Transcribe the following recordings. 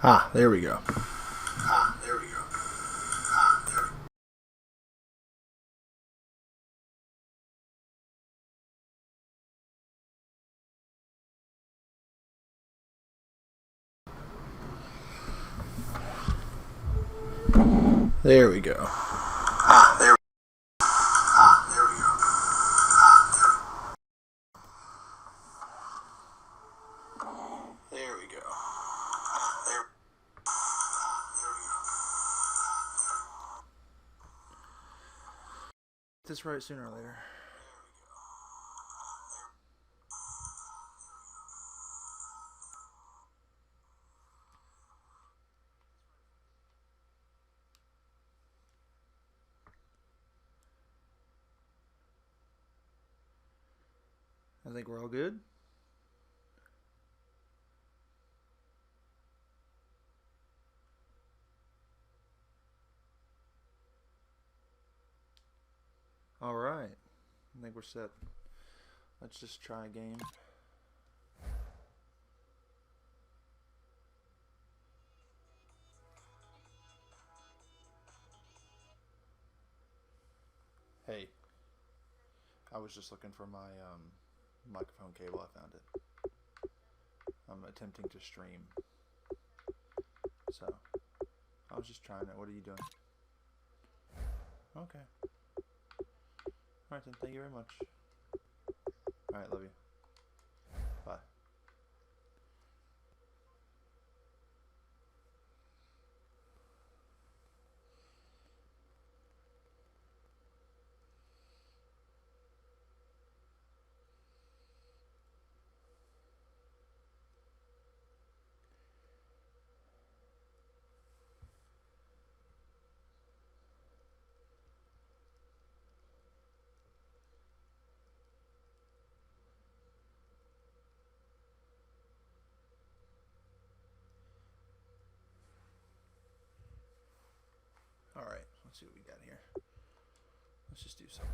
Ah, there we go. There we go. There we go. This right sooner or later. I think we're all good. All right. I think we're set. Let's just try a game. Hey, I was just looking for my microphone cable. I found it. I'm attempting to stream. So, I was just trying it. What are you doing? Okay. Alright then, thank you very much. Alright, love you. Bye. Alright, let's see what we got here. Let's just do something.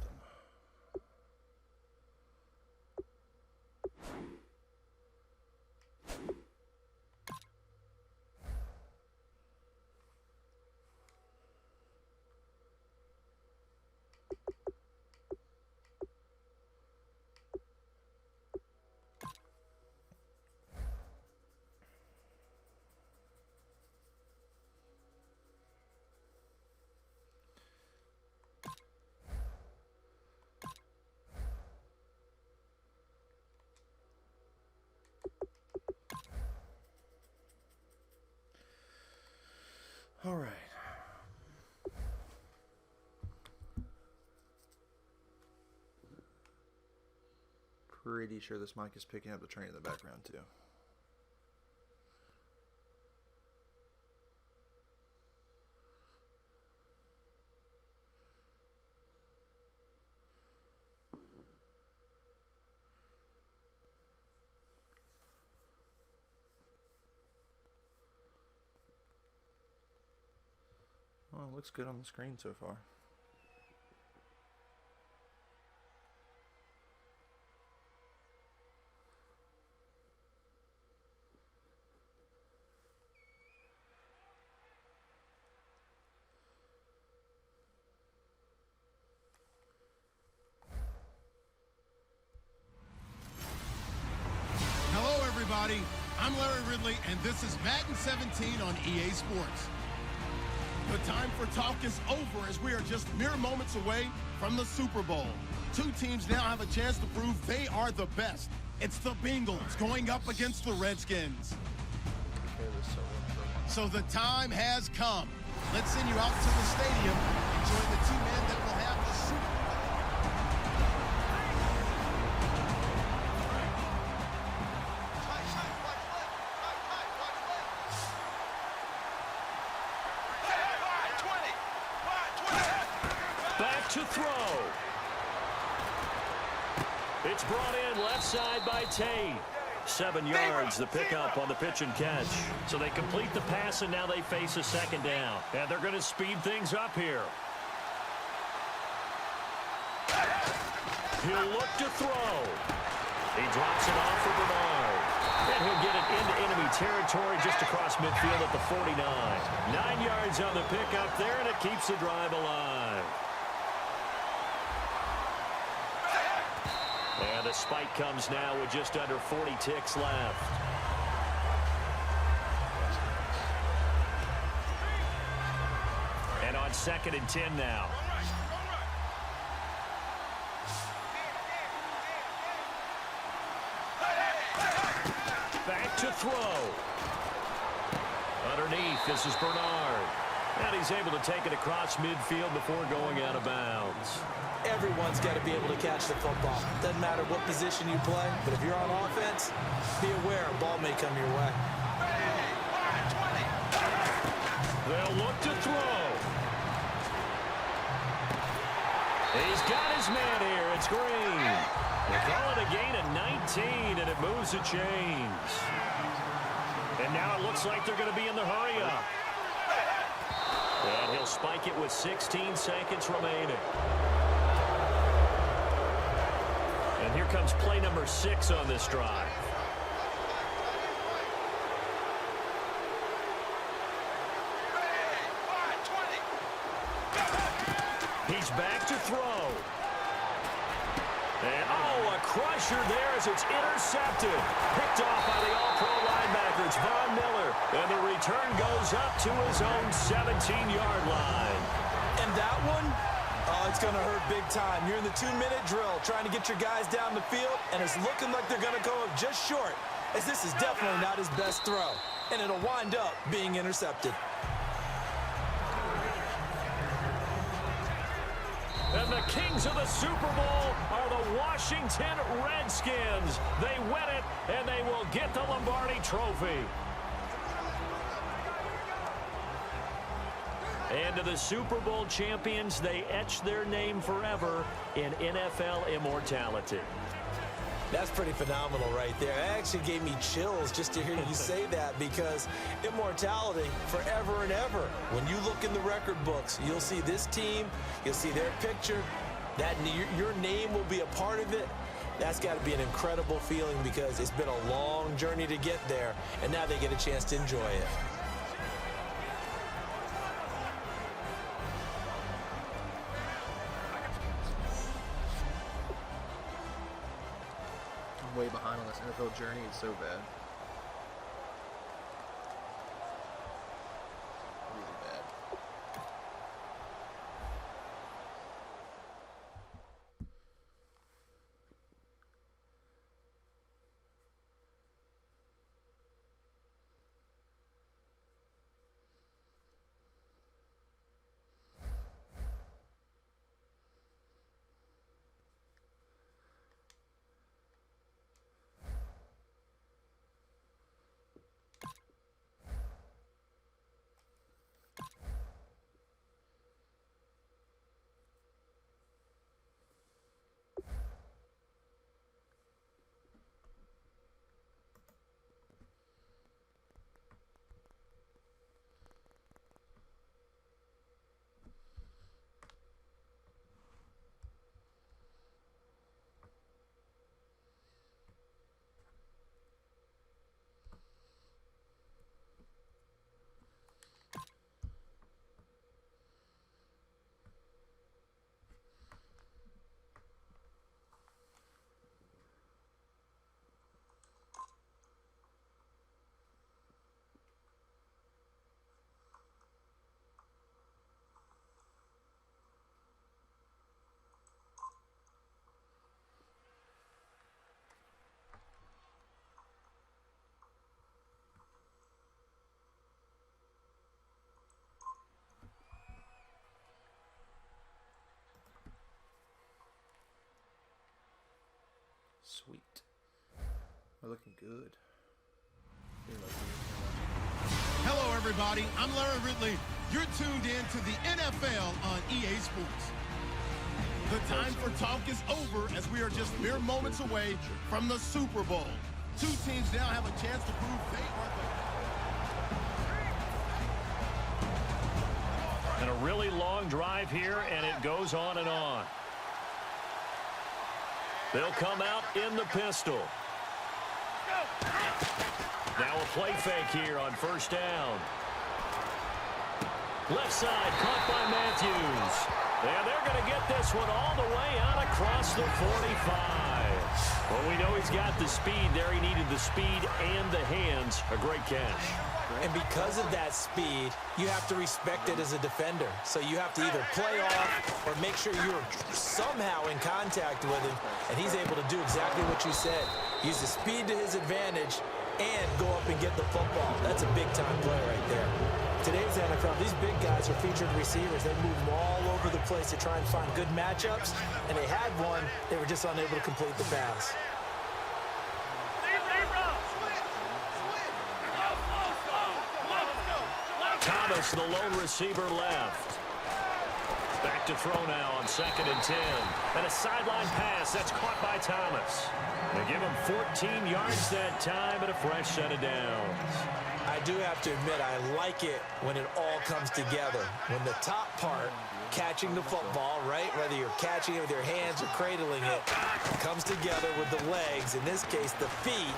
Alright. Pretty sure this mic is picking up the train in the background too. Oh, it looks good on the screen so far. Hello, everybody. I'm Larry Ridley, and this is Madden 17 on EA Sports. The time for talk is over as we are just mere moments away from the Super Bowl. Two teams now have a chance to prove they are the best. It's the Bengals going up against the Redskins. So the time has come. Let's send you out to the stadium and join the two men that will have the Super Bowl. Back to throw. It's brought in left side by Tate. 7 yards, the pickup on the pitch and catch. So they complete the pass, and now they face a second down. And they're going to speed things up here. He'll look to throw. He drops it off for Bernard. And he'll get it into enemy territory just across midfield at the 49. 9 yards on the pickup there, and it keeps the drive alive. And the spike comes now with just under 40 ticks left. And on 2nd and 10 now. Back to throw. Underneath, this is Bernard. And he's able to take it across midfield before going out of bounds. Everyone's got to be able to catch the football. Doesn't matter what position you play, but if you're on offense, be aware a ball may come your way. They'll look to throw. He's got his man here. It's Green. They call it a gain of 19, and it moves the chains. And now it looks like they're going to be in the hurry-up. And he'll spike it with 16 seconds remaining. And here comes play number 6 on this drive. He's back to throw. And, a crusher there as it's intercepted. Picked off by the all-pro linebacker. It's Von Miller. And the return goes up to his own 17-yard line. And that one, it's going to hurt big time. You're in the 2-minute drill trying to get your guys down the field, and it's looking like they're going to go up just short, as this is definitely not his best throw. And it'll wind up being intercepted. And the kings of the Super Bowl are the Washington Redskins. They win it, and they will get the Lombardi Trophy. And to the Super Bowl champions, they etch their name forever in NFL immortality. That's pretty phenomenal right there. It actually gave me chills just to hear you say that, because immortality forever and ever. When you look in the record books, you'll see this team, you'll see their picture, that your name will be a part of it. That's got to be an incredible feeling, because it's been a long journey to get there, and now they get a chance to enjoy it. Way behind on this NFL journey. It's so bad. Really bad. Sweet. We're looking good. Hello, everybody. I'm Larry Ridley. You're tuned in to the NFL on EA Sports. The time for talk is over, as we are just mere moments away from the Super Bowl. Two teams now have a chance to prove they are And a really long drive here, and it goes on and on. They'll come out in the pistol. Now a play fake here on first down. Left side, caught by Matthews. And they're going to get this one all the way out across the 45. Well, we know he's got the speed there. He needed the speed and the hands. A great catch. And because of that speed, you have to respect it as a defender. So you have to either play off or make sure you're somehow in contact with him. And he's able to do exactly what you said. Use the speed to his advantage and go up and get the football. That's a big-time play right there. Today's NFL, these big guys are featured receivers. They move them all over the place to try and find good matchups. And they had one. They were just unable to complete the pass. Thomas, the lone receiver, left. Back to throw now on 2nd and 10. And a sideline pass that's caught by Thomas. They give him 14 yards that time and a fresh set of downs. I do have to admit, I like it when it all comes together. When the top part, catching the football, right, whether you're catching it with your hands or cradling it, comes together with the legs, in this case the feet,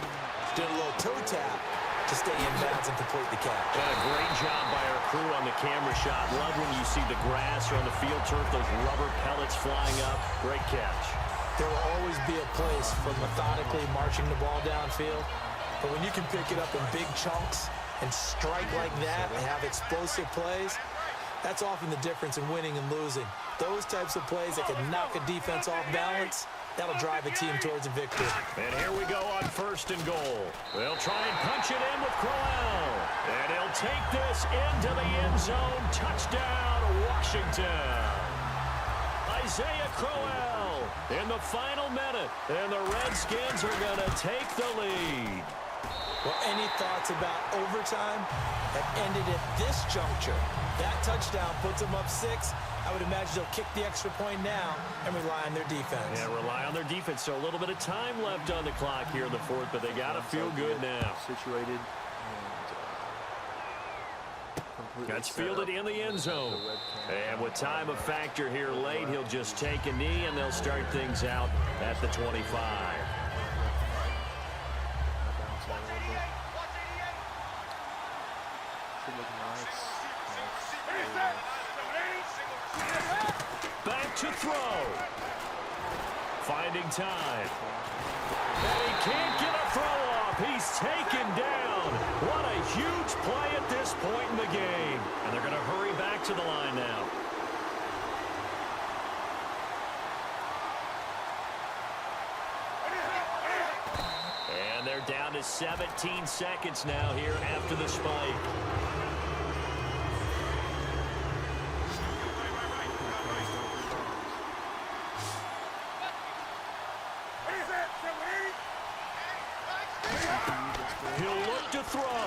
doing a little toe tap to stay in bounds and complete the catch. And a great job by our crew on the camera shot. Love when you see the grass or on the field turf, those rubber pellets flying up. Great catch. There will always be a place for methodically marching the ball downfield, but when you can pick it up in big chunks and strike like that and have explosive plays, that's often the difference in winning and losing. Those types of plays that can knock a defense off balance, that'll drive a team towards a victory. And here we go on 1st and goal. They'll try and punch it in with Crowell. And he'll take this into the end zone. Touchdown, Washington. Isaiah Crowell in the final minute. And the Redskins are going to take the lead. Well, any thoughts about overtime have ended at this juncture? That touchdown puts them up 6. I would imagine they'll kick the extra point now and rely on their defense. Yeah, rely on their defense. So a little bit of time left on the clock here in the 4th, but they got to feel good now. Situated. That's fielded in the end zone. And with time a factor here late, he'll just take a knee, and they'll start things out at the 25. Back to throw. Finding time. And he can't get a throw off. He's taken down. What a huge play at this point in the game. And they're going to hurry back to the line now. And they're down to 17 seconds now here after the spike. He'll look to throw.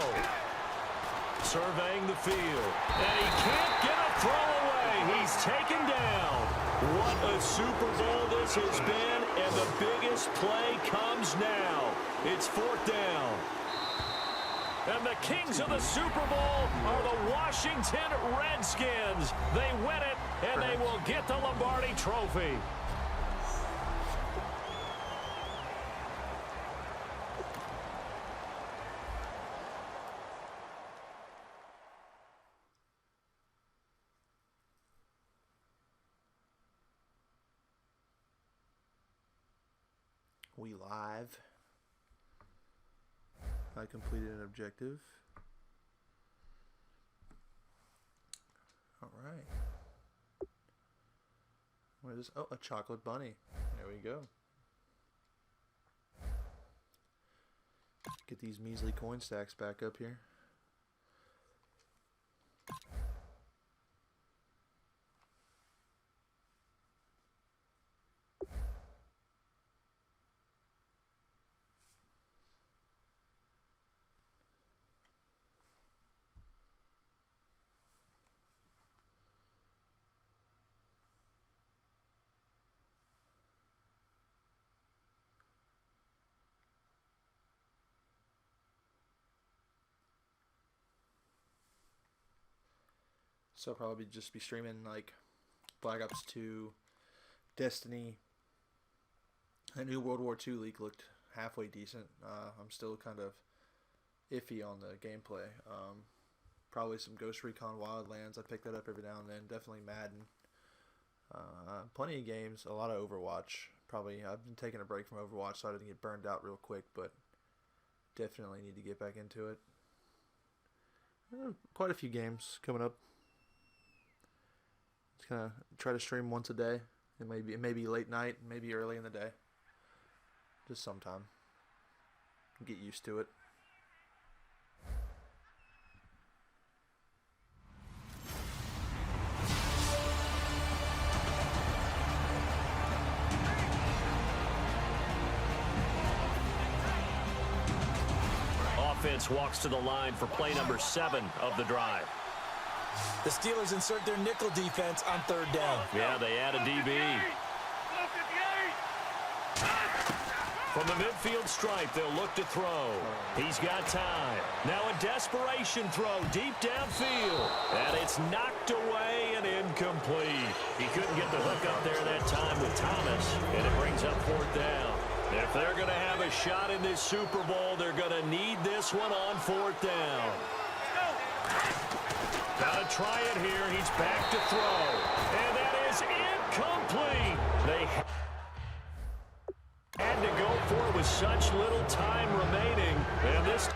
Surveying the field. And he can't get a throw away. He's taken down. What a Super Bowl this has been, and the biggest play comes now. It's 4th down. And the kings of the Super Bowl are the Washington Redskins. They win it, and they will get the Lombardi Trophy. We live. I completed an objective. All right. What is this? Oh, a chocolate bunny. There we go. Get these measly coin stacks back up here. So I'll probably just be streaming like Black Ops 2, Destiny. That new World War II leak looked halfway decent. I'm still kind of iffy on the gameplay. Probably some Ghost Recon Wildlands. I pick that up every now and then. Definitely Madden. Plenty of games. A lot of Overwatch. Probably I've been taking a break from Overwatch so I didn't get burned out real quick, but definitely need to get back into it. Quite a few games coming up. Just gonna try to stream once a day. It may be late night, maybe early in the day. Just sometime. Get used to it. Offense walks to the line for play number 7 of the drive. The Steelers insert their nickel defense on 3rd down. Yeah, they add a DB. From the midfield stripe, they'll look to throw. He's got time. Now a desperation throw deep downfield. And it's knocked away and incomplete. He couldn't get the hook up there that time with Thomas. And it brings up 4th down. If they're going to have a shot in this Super Bowl, they're going to need this one on 4th down. Got to try it here. He's back to throw. And that is incomplete. They had to go for it with such little time remaining. And this...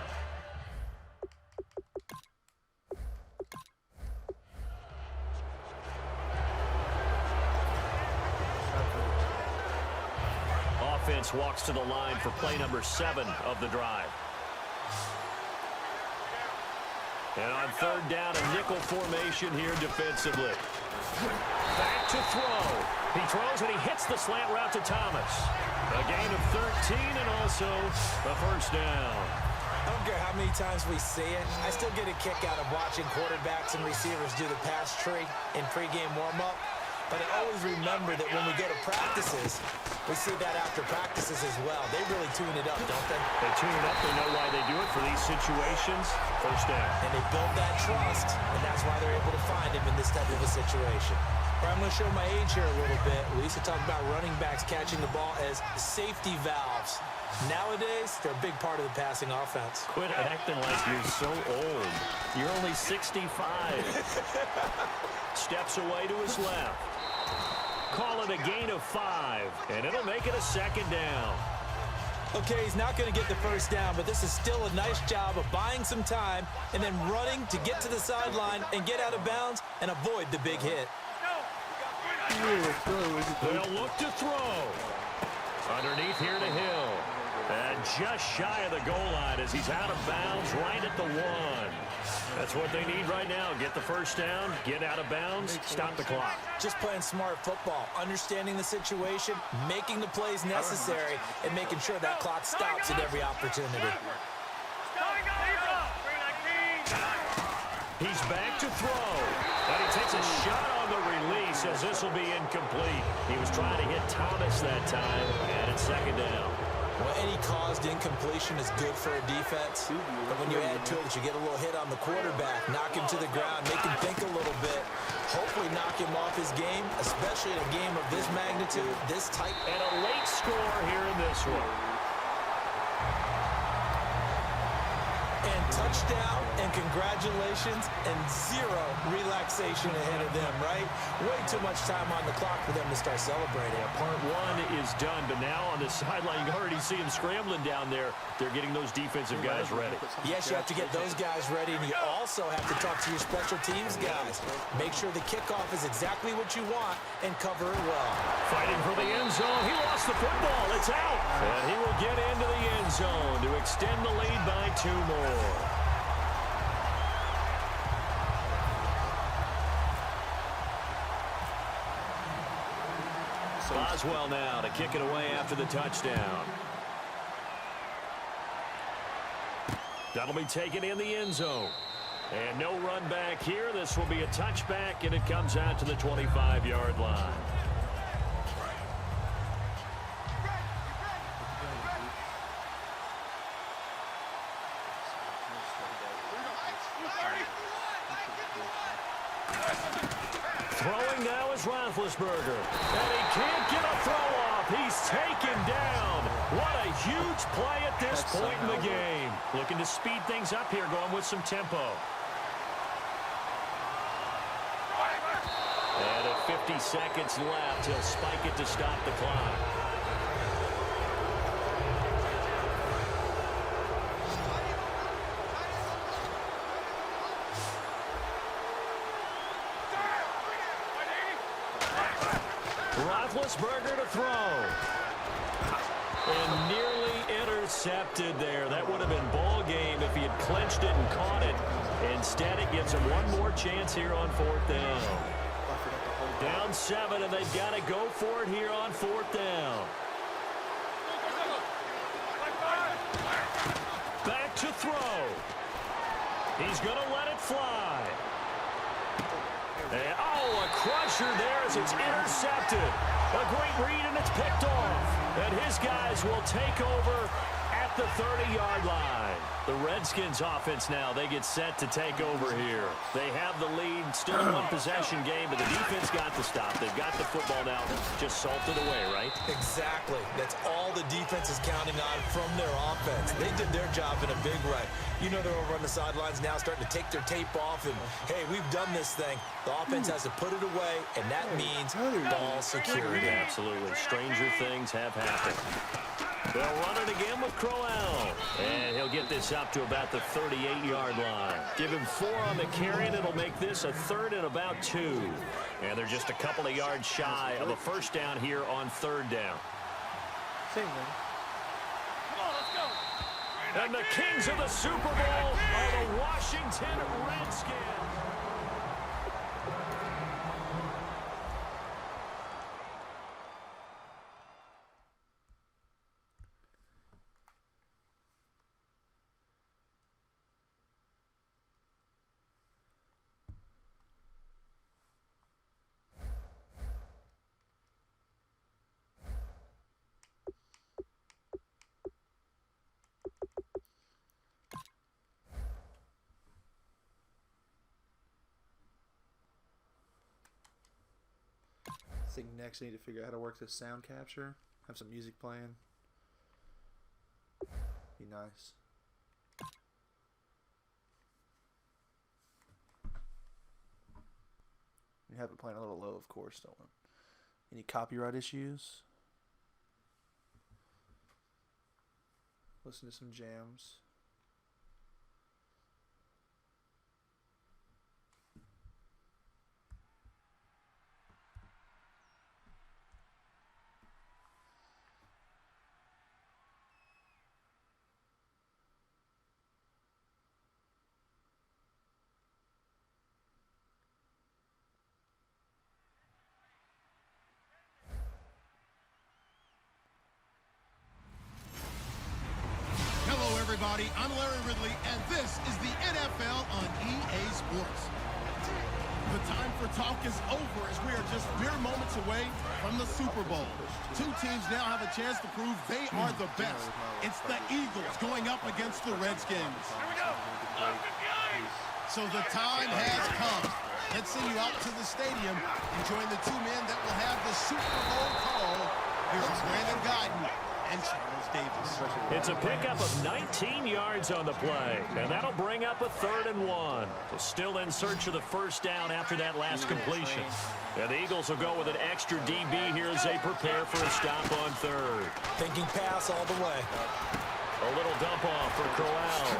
Offense walks to the line for play number 7 of the drive. And on 3rd down, a nickel formation here defensively. Back to throw. He throws and he hits the slant route to Thomas. A gain of 13 and also a 1st down. I don't care how many times we see it. I still get a kick out of watching quarterbacks and receivers do the pass tree in pregame warm-up. But I always remember that when we go to practices, we see that after practices as well. They really tune it up, don't they? They tune it up. They know why they do it for these situations. 1st down. And they build that trust, and that's why they're able to find him in this type of a situation. But I'm going to show my age here a little bit. We used to talk about running backs catching the ball as safety valves. Nowadays, they're a big part of the passing offense. Quit acting like you're so old. You're only 65. Steps away to his left. Call it a gain of 5, and it'll make it a 2nd down. Okay, he's not going to get the 1st down, but this is still a nice job of buying some time and then running to get to the sideline and get out of bounds and avoid the big hit. They'll look to throw. Underneath here to Hill. And just shy of the goal line as he's out of bounds right at the 1. That's what they need right now. Get the 1st down, get out of bounds, stop the clock. Just playing smart football, understanding the situation, making the plays necessary, and making sure that clock stops at every opportunity. He's back to throw. And he takes a shot on the release as this will be incomplete. He was trying to hit Thomas that time, and it's 2nd down. Well, any caused incompletion is good for a defense, but when you add to it that you get a little hit on the quarterback, knock him to the ground, make him think a little bit, hopefully knock him off his game, especially in a game of this magnitude, this type. And a late score here in this one. And touchdown, and congratulations, and 0 relaxation ahead of them, right? Way too much time on the clock for them to start celebrating. Yeah, part 1 is done, but now on the sideline, you can already see them scrambling down there. They're getting those defensive guys ready. Yes, you have to get those guys ready, and you also have to talk to your special teams guys. Make sure the kickoff is exactly what you want and cover it well. Fighting for the end zone. He lost the football. It's out. And he will get into the end zone to extend the lead by 2 more. Boswell now to kick it away after the touchdown. That'll be taken in the end zone. And no run back here. This will be a touchback, and it comes out to the 25-yard line. Throwing now is Roethlisberger. And he can't get a throw off. He's taken down What a huge play at this point in the game. Looking to speed things up here, going with some tempo. And at 50 seconds left, he'll spike it to stop the clock. Roethlisberger to throw. And nearly intercepted there. That would have been ball game if he had clinched it and caught it. Instead, it gives him one more chance here on 4th down. Down 7, and they've got to go for it here on 4th down. Back to throw. He's going to let it fly. And, oh, a crusher there as it's intercepted. A great read, and it's picked off. And his guys will take over at the 30-yard line. The Redskins offense now, they get set to take over here. They have the lead, still a one-possession game, but the defense got the stop. They've got the football now, just salted away, right? Exactly. That's all the defense is counting on from their offense. They did their job in a big way. You know they're over on the sidelines now starting to take their tape off, and, hey, we've done this thing. The offense has to put it away, and that means ball security. Absolutely. Stranger things have happened. They'll run it again with Crowell. And he'll get this up to about the 38-yard line. Give him 4 on the carry, and it'll make this a 3rd and about 2. And they're just a couple of yards shy of a first down here on 3rd down. Same thing. And the kings of the Super Bowl are the Washington Redskins. I think next I need to figure out how to work this sound capture. Have some music playing. Be nice. You have it playing a little low, of course. Don't want any copyright issues. Listen to some jams. Everybody, I'm Larry Ridley, and this is the NFL on EA Sports. The time for talk is over as we are just mere moments away from the Super Bowl. 2 teams now have a chance to prove they are the best. It's the Eagles going up against the Redskins. So the time has come. Let's send you out to the stadium and join the 2 men that will have the Super Bowl call. Here's Brandon Guyton and Charles Davis. It's a pickup of 19 yards on the play, and that'll bring up a 3rd and 1. So still in search of the first down after that last completion. And the Eagles will go with an extra DB here as they prepare for a stop on 3rd. Thinking pass all the way. A little dump off for Crowell.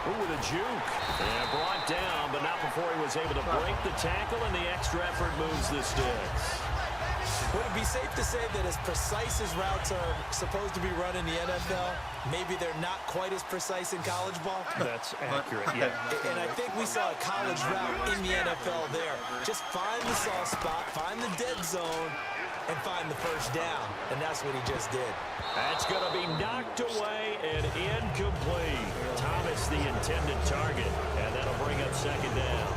Ooh, with a juke. And brought down, but not before he was able to break the tackle, and the extra effort moves the sticks. Would it be safe to say that as precise as routes are supposed to be run in the NFL, maybe they're not quite as precise in college ball? That's accurate, yeah. And I think we saw a college route in the NFL there. Just find the soft spot, find the dead zone, and find the first down. And that's what he just did. That's going to be knocked away and incomplete. Thomas, the intended target, and that'll bring up 2nd down.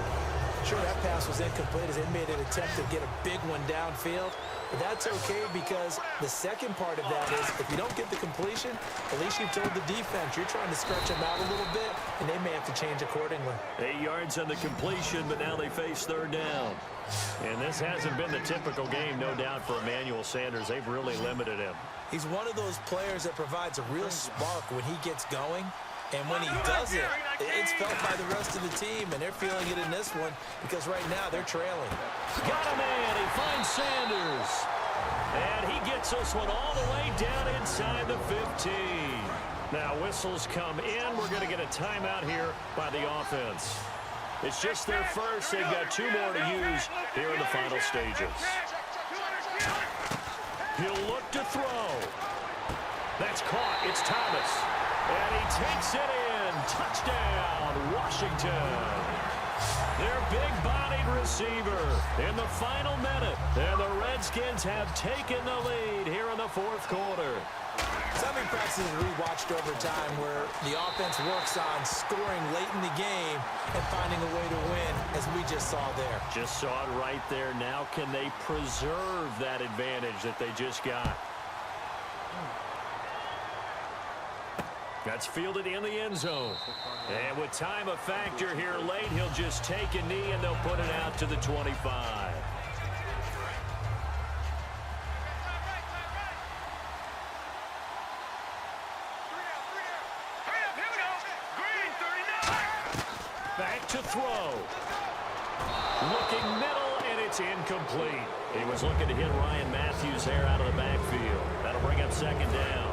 Sure, that pass was incomplete as they made an attempt to get a big one downfield, but that's okay because the second part of that is if you don't get the completion, at least you've told the defense you're trying to stretch them out a little bit, and they may have to change accordingly. 8 yards on the completion, but now they face third down. And this hasn't been the typical game, no doubt, for Emmanuel Sanders. They've really limited him. He's one of those players that provides a real spark when he gets going. And when he does it, it's felt by the rest of the team, and they're feeling it in this one because right now they're trailing. Got a man. He finds Sanders. And he gets this one all the way down inside the 15. Now whistles come in. We're going to get a timeout here by the offense. It's just their first. They've got 2 more to use here in the final stages. He'll look to throw. That's caught. It's Thomas. And he takes it in. Touchdown, Washington. Their big-bodied receiver in the final minute. And the Redskins have taken the lead here in the fourth quarter. Some practices we watched over time where the offense works on scoring late in the game and finding a way to win, as we just saw there. Just saw it right there. Now can they preserve that advantage that they just got? That's fielded in the end zone. And with time a factor here late, he'll just take a knee and they'll put it out to the 25. Back to throw. Looking middle, and it's incomplete. He was looking to hit Ryan Matthews there out of the backfield. That'll bring up second down.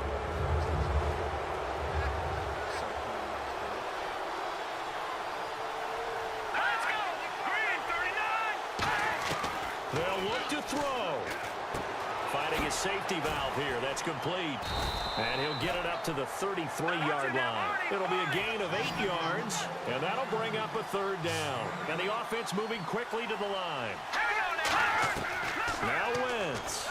They'll look to throw. Finding his safety valve here. That's complete. And he'll get it up to the 33-yard line. It'll be a gain of 8 yards, and that'll bring up a third down. And the offense moving quickly to the line. Now Wentz.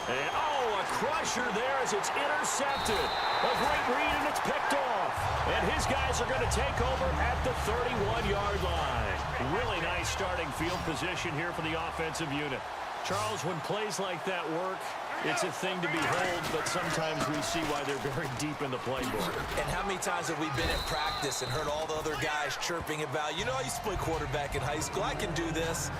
And, a crusher there as it's intercepted. A great read, and it's picked off. And his guys are going to take over at the 31-yard line. Really nice starting field position here for the offensive unit. Charles, when plays like that work, it's a thing to behold, but sometimes we see why they're very deep in the playbook. And how many times have we been at practice and heard all the other guys chirping about, I used to play quarterback in high school, I can do this,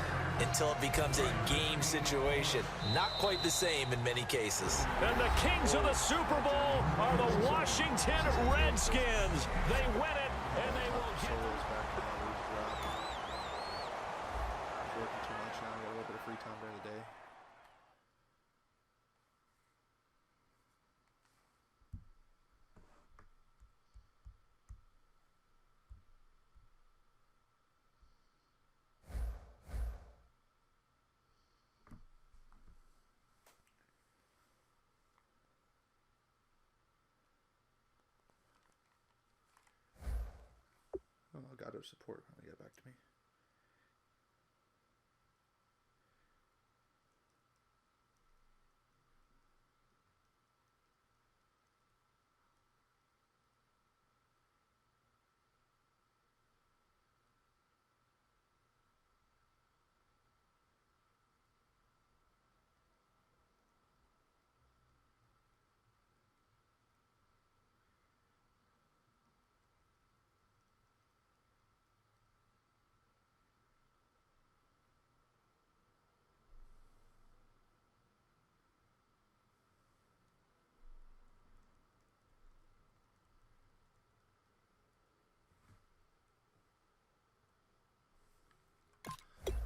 until it becomes a game situation. Not quite the same in many cases. And the kings of the Super Bowl are the Washington Redskins. They win it, and they will get it. Working too much now. I got a little bit of free time during the day. Oh, Elgato support when they get back to me.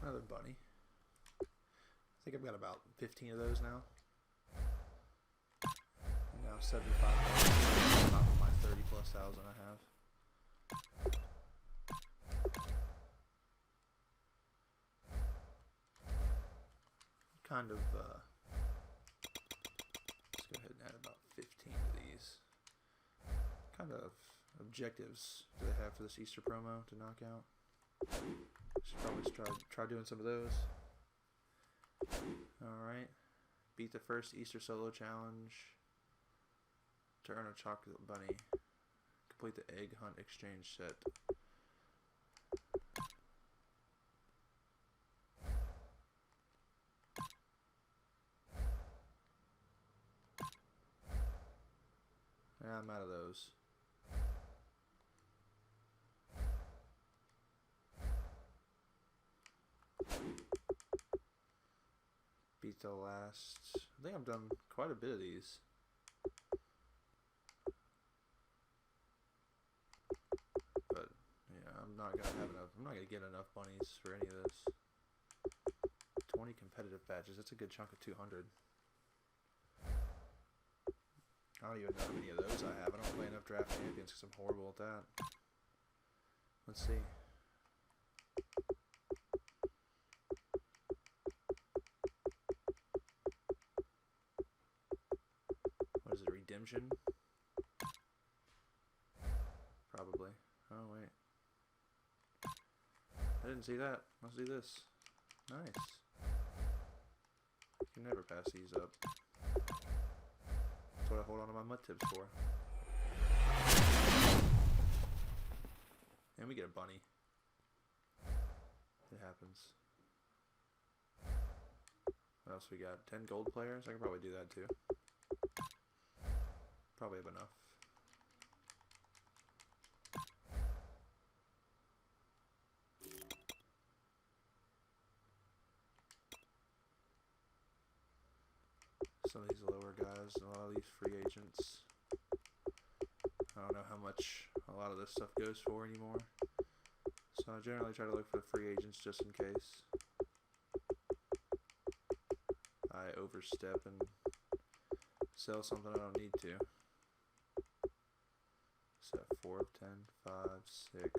Another bunny. I think I've got about 15 of those now. And now 75 on top of my 30+ thousand I have. Kind of, let's go ahead and add about 15 of these. Kind of objectives do they have for this Easter promo to knock out? Should probably try doing some of those. Alright. Beat the first Easter solo challenge to earn a chocolate bunny. Complete the egg hunt exchange set. Yeah, I'm out of those. Beat the last. I think I've done quite a bit of these. But yeah, I'm not gonna have enough. I'm not gonna get enough bunnies for any of this. 20 competitive badges. That's a good chunk of 200. I don't even know how many of those I have. I don't play enough draft champions because I'm horrible at that. Let's see. What is it? Redemption? Probably. Oh, wait. I didn't see that. Let's do this. Nice. You can never pass these up. That's what I hold on to my mud tips for. And we get a bunny. It happens. What else we got? 10 gold players? I can probably do that too. Probably have enough. Some of these lower guys, a lot of these free agents. I don't know how much a lot of this stuff goes for anymore. So I generally try to look for the free agents just in case I overstep and sell something I don't need to. Set 4 of 10, 5, 6.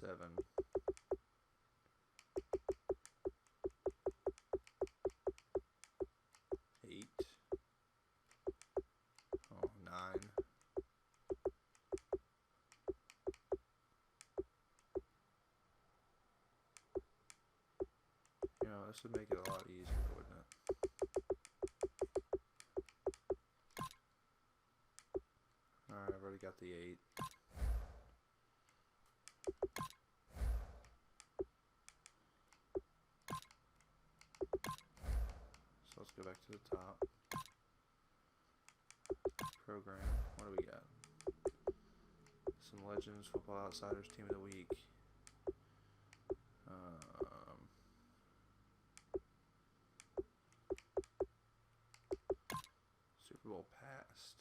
Seven. Eight. Oh, 9. You know, this would make it a lot easier, wouldn't it? Alright, I've already got the 8. So let's go back to the top. Program. What do we got? Some Legends, Football Outsiders, Team of the Week. Super Bowl past.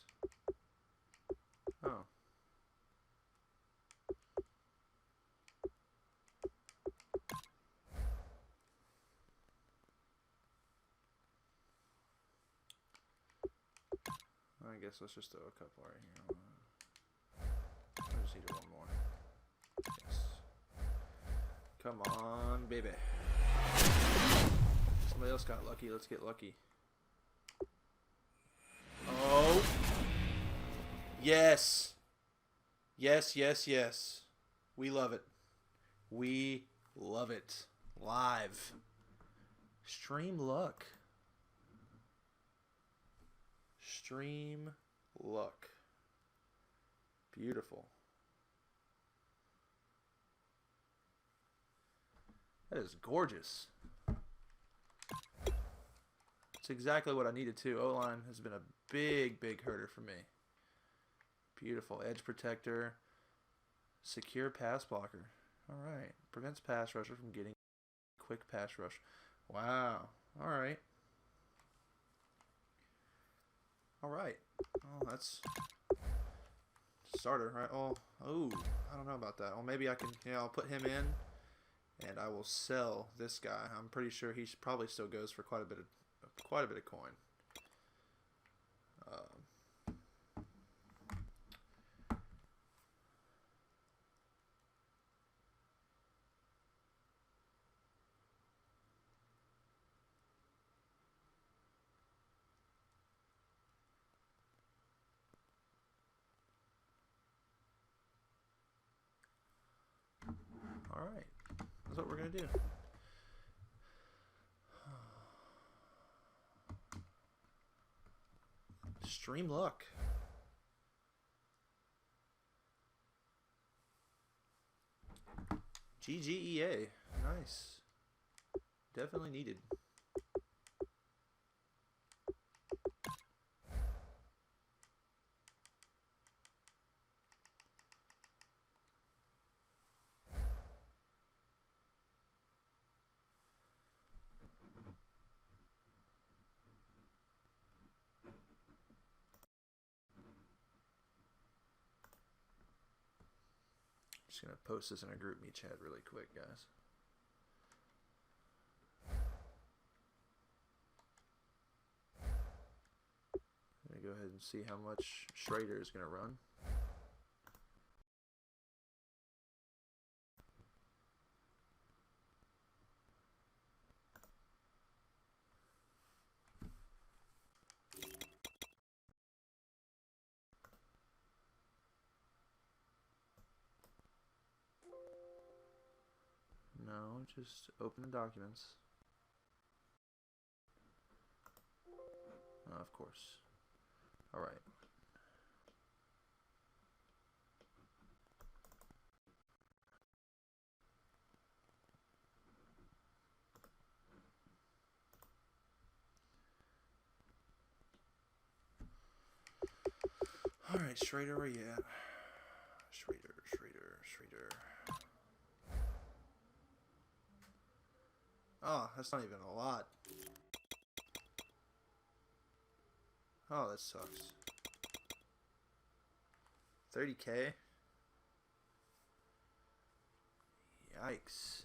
Oh. I guess let's just throw a couple right here. I just needed one more. Yes. Come on, baby. Somebody else got lucky. Let's get lucky. Oh. Yes. Yes, yes, yes. We love it. We love it. Live. Stream luck. Stream luck. Beautiful. That is gorgeous. It's exactly what I needed too. O-line has been a big, big herder for me. Beautiful. Edge protector. Secure pass blocker. Alright. Prevents pass rusher from getting quick pass rush. Wow. Alright. Alright. Oh, that's starter, right? Oh, I don't know about that. Well, maybe I can, I'll put him in and I will sell this guy. I'm pretty sure he probably still goes for quite a bit of coin. Alright, that's what we're going to do. Stream luck. GGEA. Nice. Definitely needed. Just gonna post this in a group me chat really quick, guys. I'm gonna go ahead and see how much Schrader is gonna run. No, just open the documents. Of course. All right. All right, Schrader, where you at? Schrader. Oh, that's not even a lot. Oh, that sucks. 30K? Yikes.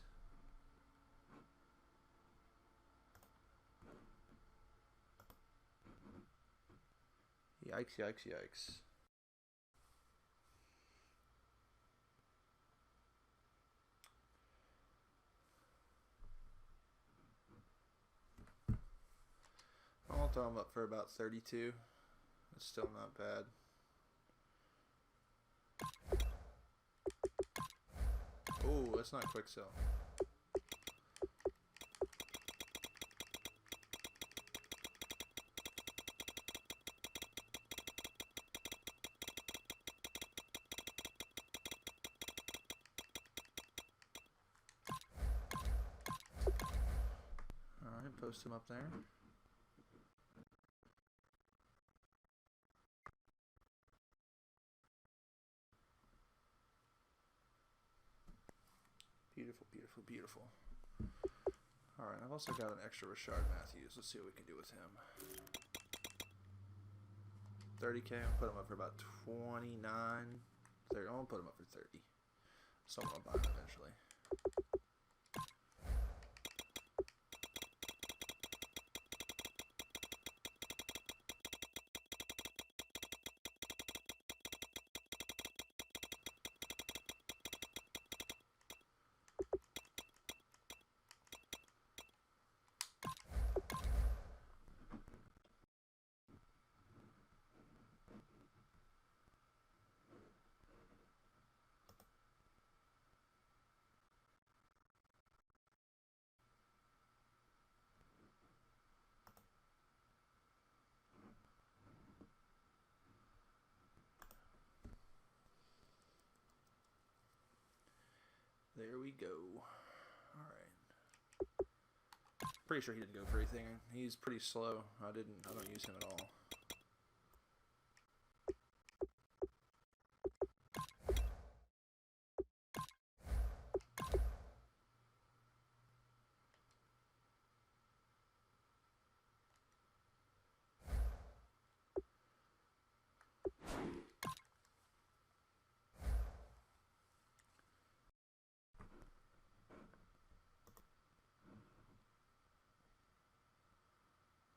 Yikes. I'll throw him up for about 32. That's still not bad. Oh, that's not quick sell. Alright, post him up there. Beautiful. Alright, I've also got an extra Rashard Matthews. Let's see what we can do with him. 30K, I'll put him up for about 29. 30. I'll put him up for 30. So I'm going to buy him eventually. There we go. Alright. Pretty sure he didn't go for anything. He's pretty slow. I don't use him at all.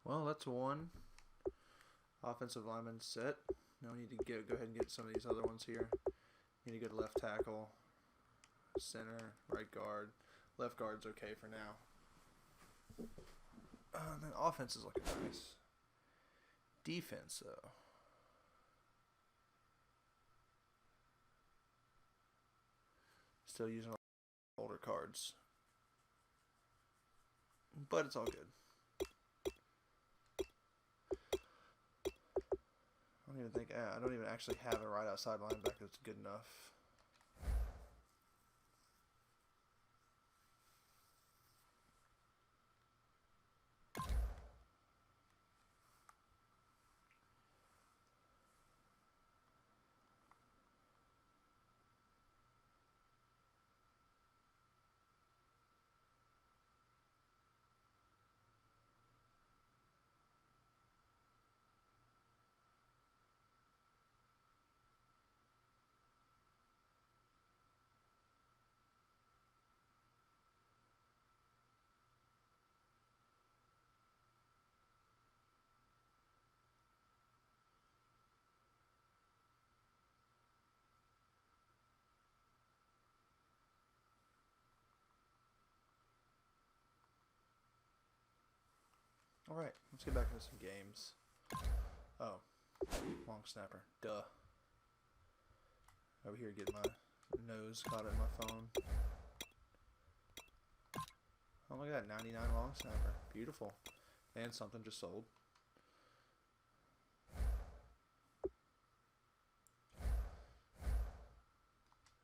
Well, that's one. Offensive lineman set. Now we need to go ahead and get some of these other ones here. Need to go to left tackle, center, right guard. Left guard's okay for now. And then offense is looking nice. Defense, though. Still using older cards. But it's all good. I don't even actually have a right outside linebacker that's good enough. Alright, let's get back into some games. Oh, long snapper. Duh. Over here getting my nose caught in my phone. Oh, look at that, 99 long snapper. Beautiful. And something just sold.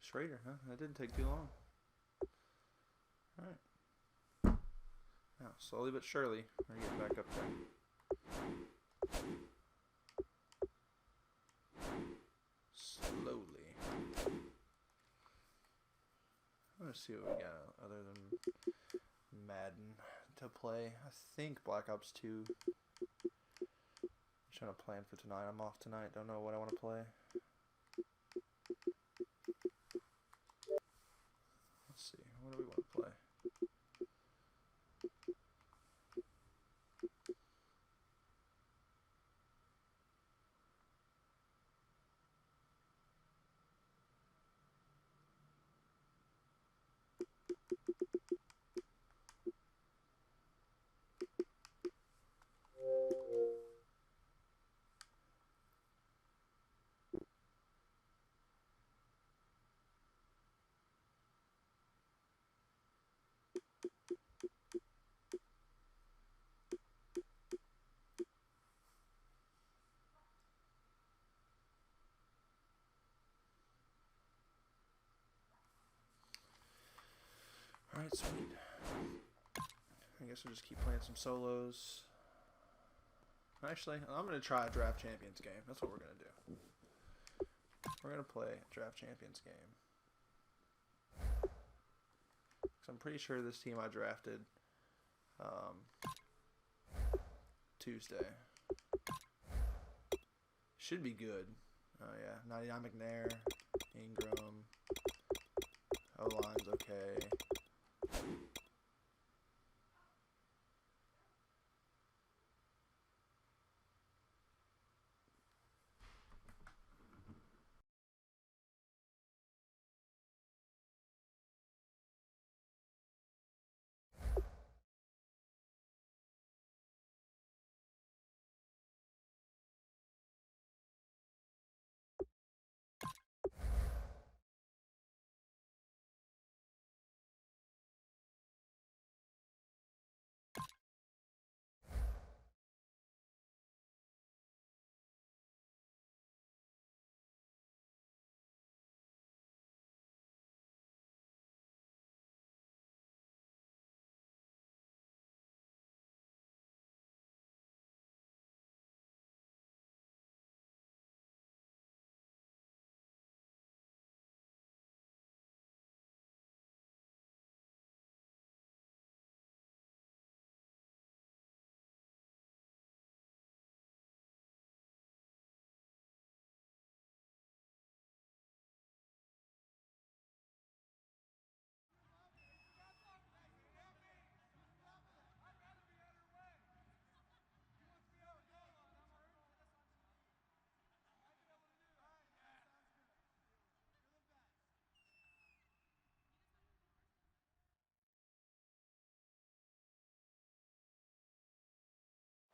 Schrader, huh? That didn't take too long. Alright. Now, slowly but surely, we're getting back up there. Slowly. Let's see what we got other than Madden to play. I think Black Ops 2. I'm trying to plan for tonight. I'm off tonight. Don't know what I want to play. Let's see. What do we want to play? Alright, sweet. I guess we'll just keep playing some solos. Actually, I'm going to try a Draft Champions game. That's what we're going to do. We're going to play a Draft Champions game. Because I'm pretty sure this team I drafted Tuesday should be good. Oh yeah, 99 McNair, Ingram, O-line's okay.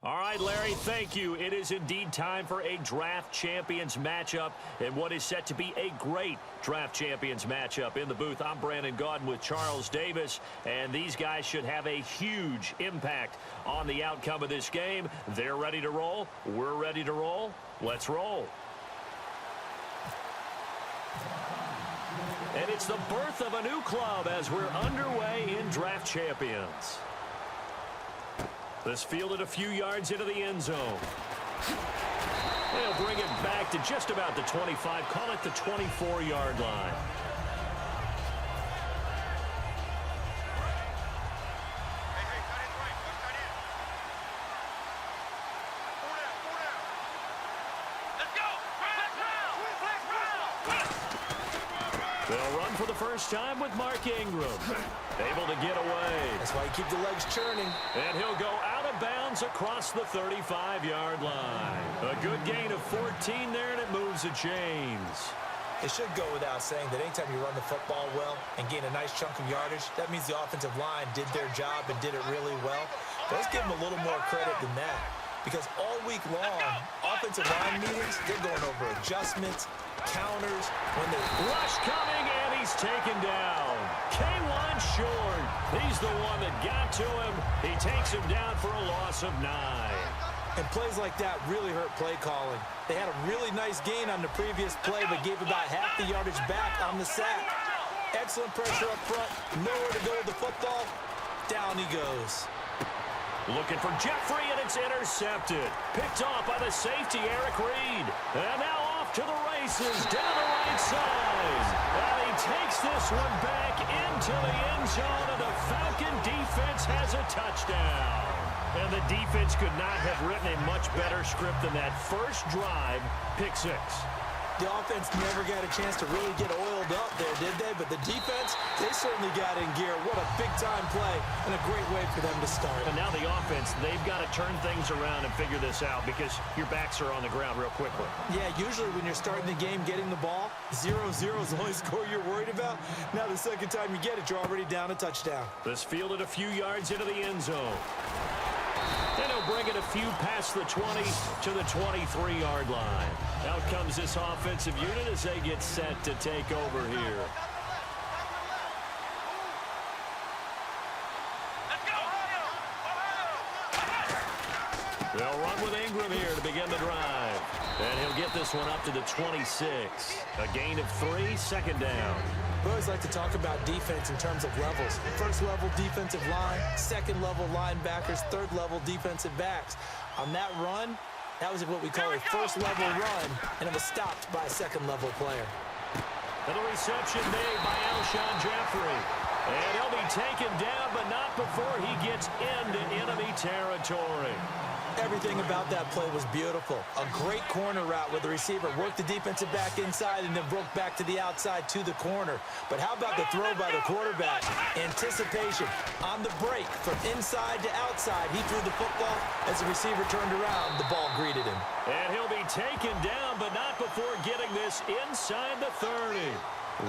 All right, Larry, thank you. It is indeed time for a Draft Champions matchup and what is set to be a great Draft Champions matchup. In the booth, I'm Brandon Gaudin with Charles Davis, and these guys should have a huge impact on the outcome of this game. They're ready to roll. We're ready to roll. Let's roll. And it's the birth of a new club as we're underway in Draft Champions. This fielded a few yards into the end zone. They'll bring it back to just about the 25, call it the 24-yard line. They'll run for the first time with Mark Ingram. Able to get away. That's why you keep the legs churning. And he'll go out of bounds across the 35-yard line. A good gain of 14 there, and it moves the chains. It should go without saying that anytime you run the football well and gain a nice chunk of yardage, that means the offensive line did their job and did it really well. Let's give them a little more credit than that, because all week long, offensive line meetings, they're going over adjustments, counters, when they rush coming, and he's taken down. K1 Short, he's the one that got to him. He takes him down for a loss of 9. And plays like that really hurt play calling. They had a really nice gain on the previous play, but gave about half the yardage back on the sack. Excellent pressure up front, nowhere to go with the football. Down he goes. Looking for Jeffrey, and it's intercepted. Picked off by the safety, Eric Reed. And now off to the races, down the right side. And he takes this one back into the end zone, and the Falcon defense has a touchdown. And the defense could not have written a much better script than that first drive, pick 6. The offense never got a chance to really get oiled up there, did they? But the defense, they certainly got in gear. What a big-time play and a great way for them to start. And now the offense, they've got to turn things around and figure this out because your backs are on the ground real quickly. Yeah, usually when you're starting the game getting the ball, 0-0 is the only score you're worried about. Now the second time you get it, you're already down a touchdown. This fielded a few yards into the end zone. And he'll bring it a few past the 20 to the 23-yard line. Out comes this offensive unit as they get set to take over here. They'll run with Ingram here to begin the drive. And he'll get this one up to the 26. A gain of 3, second down. We always like to talk about defense in terms of levels. First level defensive line, second level linebackers, third level defensive backs. On that run, that was what we call a first level run, and it was stopped by a second level player. And a reception made by Alshon Jeffrey. And he'll be taken down, but not before he gets into enemy territory. Everything about that play was beautiful. A great corner route where the receiver worked the defensive back inside and then broke back to the outside to the corner. But how about the throw by the quarterback? Anticipation on the break from inside to outside. He threw the football. As the receiver turned around, the ball greeted him. And he'll be taken down, but not before getting this inside the 30.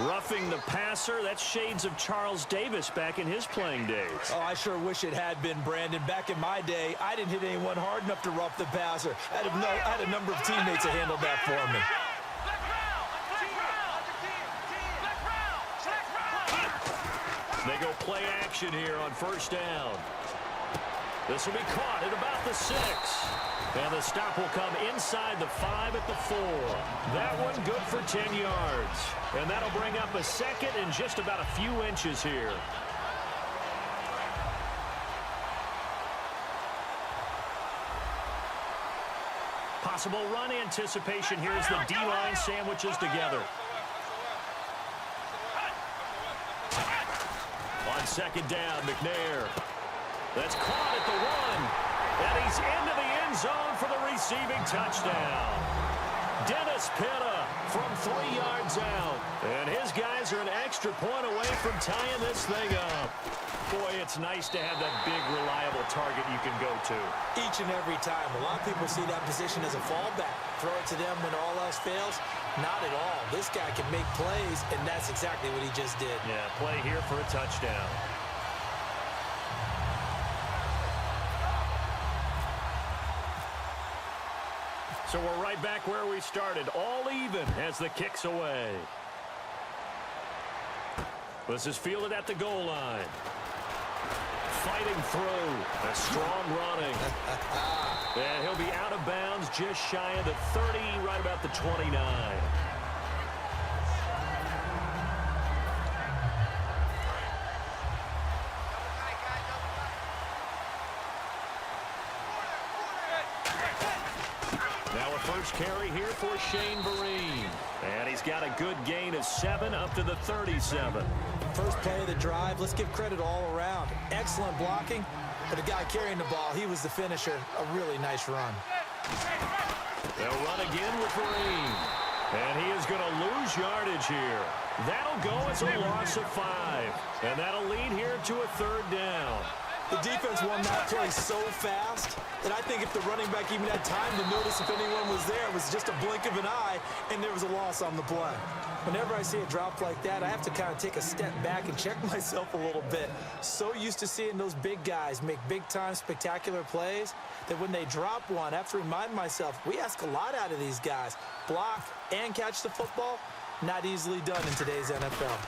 Roughing the passer, that's shades of Charles Davis back in his playing days. Oh, I sure wish it had been, Brandon. Back in my day, I didn't hit anyone hard enough to rough the passer. I had a number of teammates that handled that for me. They go play action here on first down. This will be caught at about the 6. And the stop will come inside the 5 at the 4. That one good for 10 yards. And that'll bring up a second and just about a few inches here. Possible run anticipation here as the D-line sandwiches together. On second down, McNair. That's caught at the 1. And he's into the end zone for the receiving touchdown. Dennis Pitta from 3 yards out. And his guys are an extra point away from tying this thing up. Boy, it's nice to have that big, reliable target you can go to. Each and every time. A lot of people see that position as a fallback. Throw it to them when all else fails. Not at all. This guy can make plays, and that's exactly what he just did. Yeah, play here for a touchdown. So we're right back where we started, all even as the kick's away. This is fielded at the goal line. Fighting through, a strong running. And he'll be out of bounds just shy of the 30, right about the 29. First carry here for Shane Vereen. And he's got a good gain of 7 up to the 37. First play of the drive, let's give credit all around. Excellent blocking. For the guy carrying the ball, he was the finisher. A really nice run. They'll run again with Vereen. And he is going to lose yardage here. That'll go as a loss of 5. And that'll lead here to a third down. The defense won that play so fast that I think if the running back even had time to notice if anyone was there, it was just a blink of an eye, and there was a loss on the play. Whenever I see a drop like that, I have to kind of take a step back and check myself a little bit. So used to seeing those big guys make big-time spectacular plays that when they drop one, I have to remind myself, we ask a lot out of these guys. Block and catch the football, not easily done in today's NFL.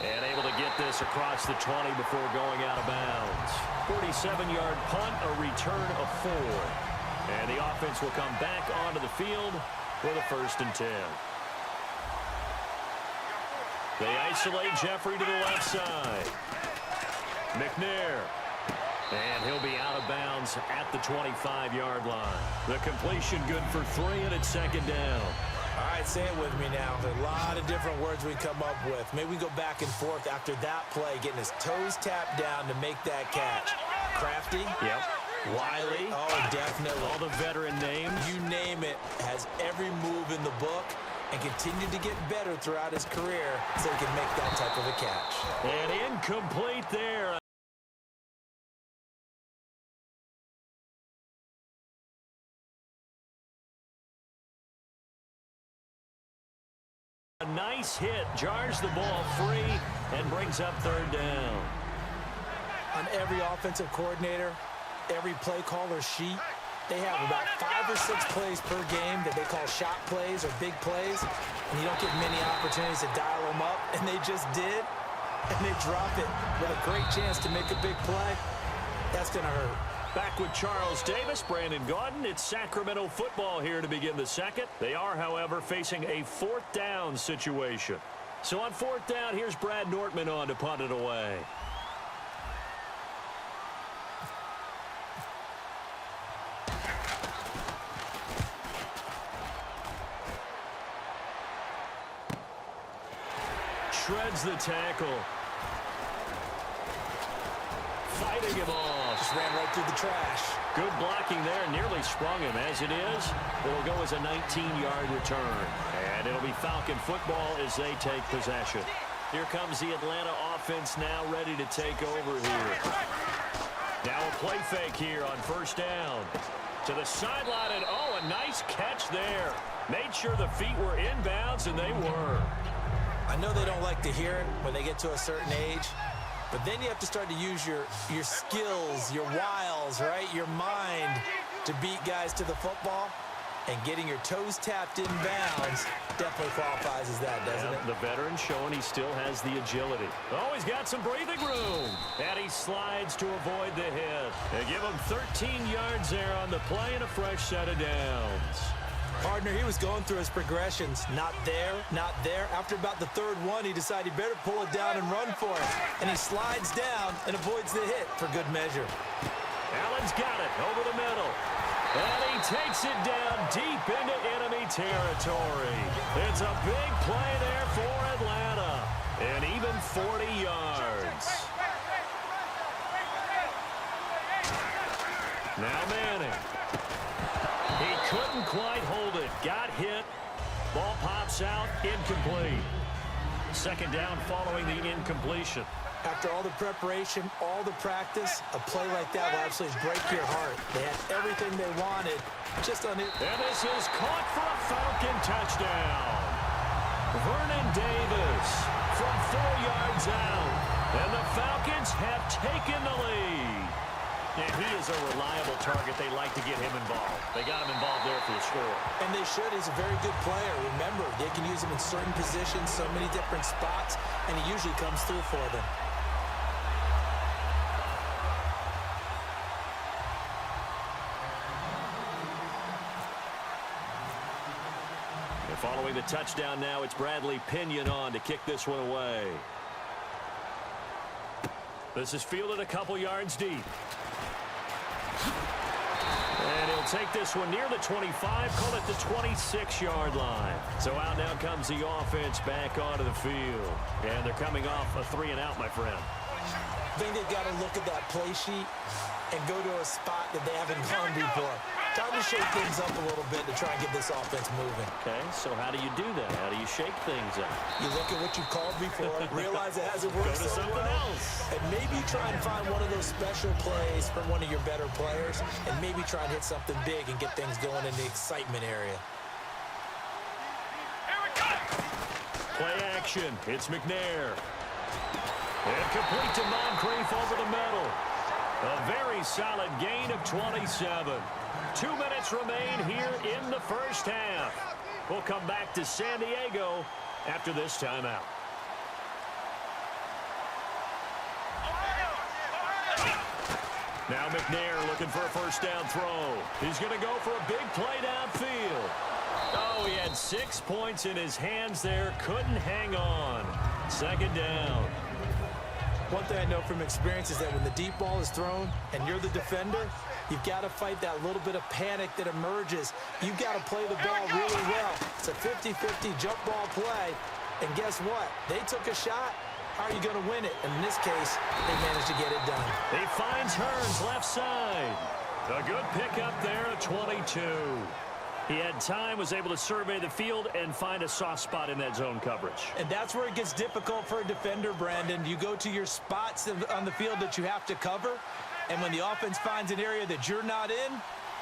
And able to get this across the 20 before going out of bounds. 47-yard punt, a return of 4. And the offense will come back onto the field with a 1st and 10. They isolate Jeffrey to the left side. McNair. And he'll be out of bounds at the 25-yard line. The completion good for 3, and it's 2nd down. All right, say it with me now. There are a lot of different words we come up with. Maybe we go back and forth after that play, getting his toes tapped down to make that catch. Crafty. Yep. Wiley. Oh, definitely. All the veteran names. You name it. Has every move in the book and continued to get better throughout his career so he can make that type of a catch. And incomplete there. A nice hit, jars the ball free, and brings up 3rd down. On every offensive coordinator, every play caller sheet, they have about 5 or 6 plays per game that they call shot plays or big plays, and you don't get many opportunities to dial them up, and they just did, and they drop it with a great chance to make a big play. That's going to hurt. Back with Charles Davis, Brandon Gaudin. It's Sacramento football here to begin the 2nd. They are, however, facing a 4th down situation. So on 4th down, here's Brad Nortman on to punt it away. Shreds the tackle. Fighting him off. Just ran right through the trash. Good blocking there. Nearly sprung him. As it is, it'll go as a 19-yard return. And it'll be Falcon football as they take possession. Here comes the Atlanta offense now ready to take over here. Now a play fake here on 1st down. To the sideline, and oh, a nice catch there. Made sure the feet were inbounds, and they were. I know they don't like to hear it when they get to a certain age, but then you have to start to use your skills, your wiles, right? Your mind to beat guys to the football. And getting your toes tapped in bounds definitely qualifies as that, doesn't it? The veteran showing he still has the agility. Oh, he's got some breathing room. And he slides to avoid the hit. They give him 13 yards there on the play and a fresh set of downs. Partner, he was going through his progressions. Not there, not there. After about the 3rd one, he decided he better pull it down and run for it. And he slides down and avoids the hit for good measure. Allen's got it over the middle. And he takes it down deep into enemy territory. It's a big play there for Atlanta. And even 40 yards. Now Manning. He couldn't quite hold it. Got hit. Ball pops out. Incomplete. 2nd down following the incompletion. After all the preparation, all the practice, a play like that will absolutely break your heart. They had everything they wanted, just on it. And this is caught for a Falcon touchdown. Vernon Davis from 4 yards out. And the Falcons have taken the lead. And he is a reliable target. They like to get him involved. They got him involved there for the score. And they should. He's a very good player. Remember, they can use him in certain positions, so many different spots, and he usually comes through for them. And following the touchdown now, it's Bradley Pinion on to kick this one away. This is fielded a couple yards deep. And he'll take this one near the 25, call it the 26-yard line. So out now comes the offense back onto the field. And they're coming off a 3-and-out, my friend. I think they've got to look at that play sheet and go to a spot that they haven't gone before. Time to shake things up a little bit to try and get this offense moving. Okay, so how do you do that? How do you shake things up? You look at what you've called before, realize it hasn't worked Go to so something well, else. and maybe try and find one of those special plays from one of your better players, and maybe try and hit something big and get things going in the excitement area. Play action. It's McNair. And complete to Moncrief over the middle. A very solid gain of 27. 2 minutes remain here in the first half. We'll come back to San Diego after this timeout. Now McNair looking for a first down throw. He's going to go for a big play downfield. Oh, he had 6 points in his hands there. Couldn't hang on. Second down. One thing I know from experience is that when the deep ball is thrown and you're the defender, you've got to fight that little bit of panic that emerges. You've got to play the ball really well. It's a 50-50 jump ball play. And guess what? They took a shot. How are you going to win it? And in this case, they managed to get it done. He finds Hearns left side. A good pickup there at 22. He had time, was able to survey the field and find a soft spot in that zone coverage. And that's where it gets difficult for a defender, Brandon. You go to your spots on the field that you have to cover, and when the offense finds an area that you're not in,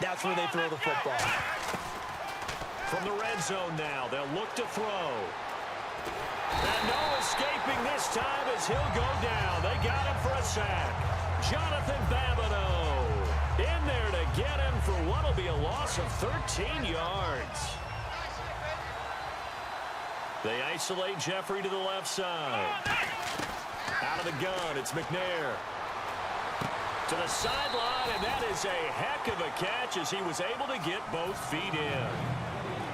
that's where they throw the football. From the red zone now, they'll look to throw. And no escaping this time as he'll go down. They got him for a sack. Jonathan Babineau in there to get him for what will be a loss of 13 yards. They isolate Jeffrey to the left side. Out of the gun, it's McNair. To the sideline, and that is a heck of a catch as he was able to get both feet in.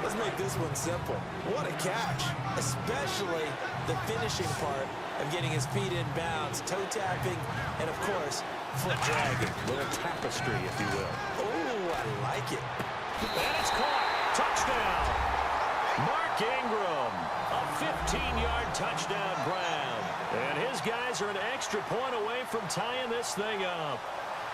Let's make this one simple. What a catch, especially the finishing part of getting his feet in bounds, toe tapping, and of course, foot dragging. Little tapestry, if you will. Oh, I like it. And it's caught. Touchdown. Mark Ingram. A 15-yard touchdown grab. And his guys are an extra point away from tying this thing up.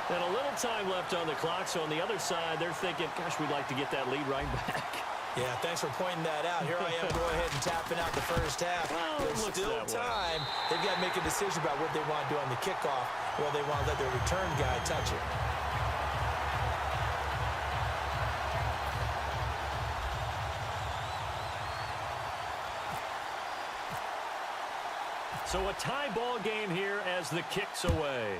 And a little time left on the clock, so on the other side, they're thinking, gosh, we'd like to get that lead right back. Yeah, thanks for pointing that out. Here I am going ahead and tapping out the first half. Well, There's still time. They've got to make a decision about what they want to do on the kickoff, or they want to let their return guy touch it. So a tie ball game here as the kick's away.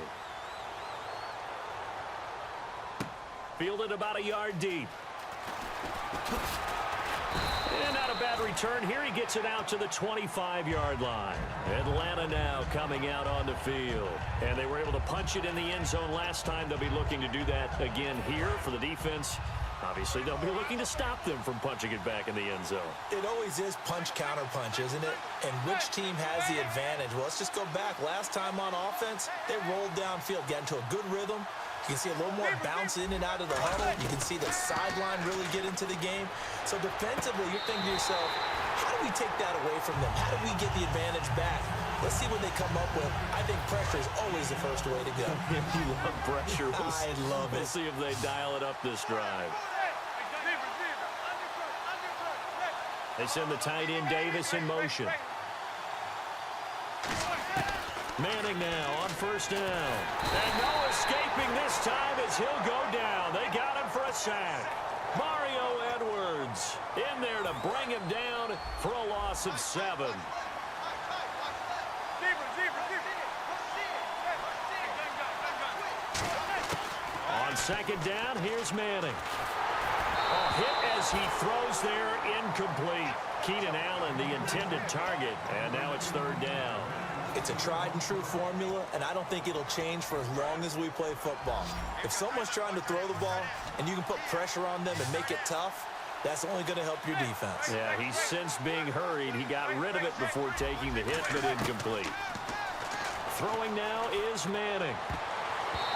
Fielded about a yard deep. And not a bad return here. He gets it out to the 25-yard line. Atlanta now coming out on the field. And they were able to punch it in the end zone last time. They'll be looking to do that again here for the defense. Obviously, they'll be looking to stop them from punching it back in the end zone. It always is punch-counter-punch, isn't it? And which team has the advantage? Well, let's just go back. Last time on offense, they rolled downfield, got into a good rhythm. You can see a little more bounce in and out of the huddle. You can see the sideline really get into the game. So defensively, you're thinking to yourself, how do we take that away from them? How do we get the advantage back? Let's see what they come up with. I think pressure is always the first way to go. You love pressure. I love it. We'll see if they dial it up this drive. They send the tight end Davis in motion. Manning now on first down. And no escaping this time as he'll go down. They got him for a sack. Mario Edwards in there to bring him down for a loss of 7. On second down, here's Manning. A hit as he throws there, incomplete. Keenan Allen, the intended target, and now it's third down. It's a tried-and-true formula, and I don't think it'll change for as long as we play football. If someone's trying to throw the ball and you can put pressure on them and make it tough, that's only going to help your defense. Yeah, he's since being hurried. He got rid of it before taking the hit, but incomplete. Throwing now is Manning.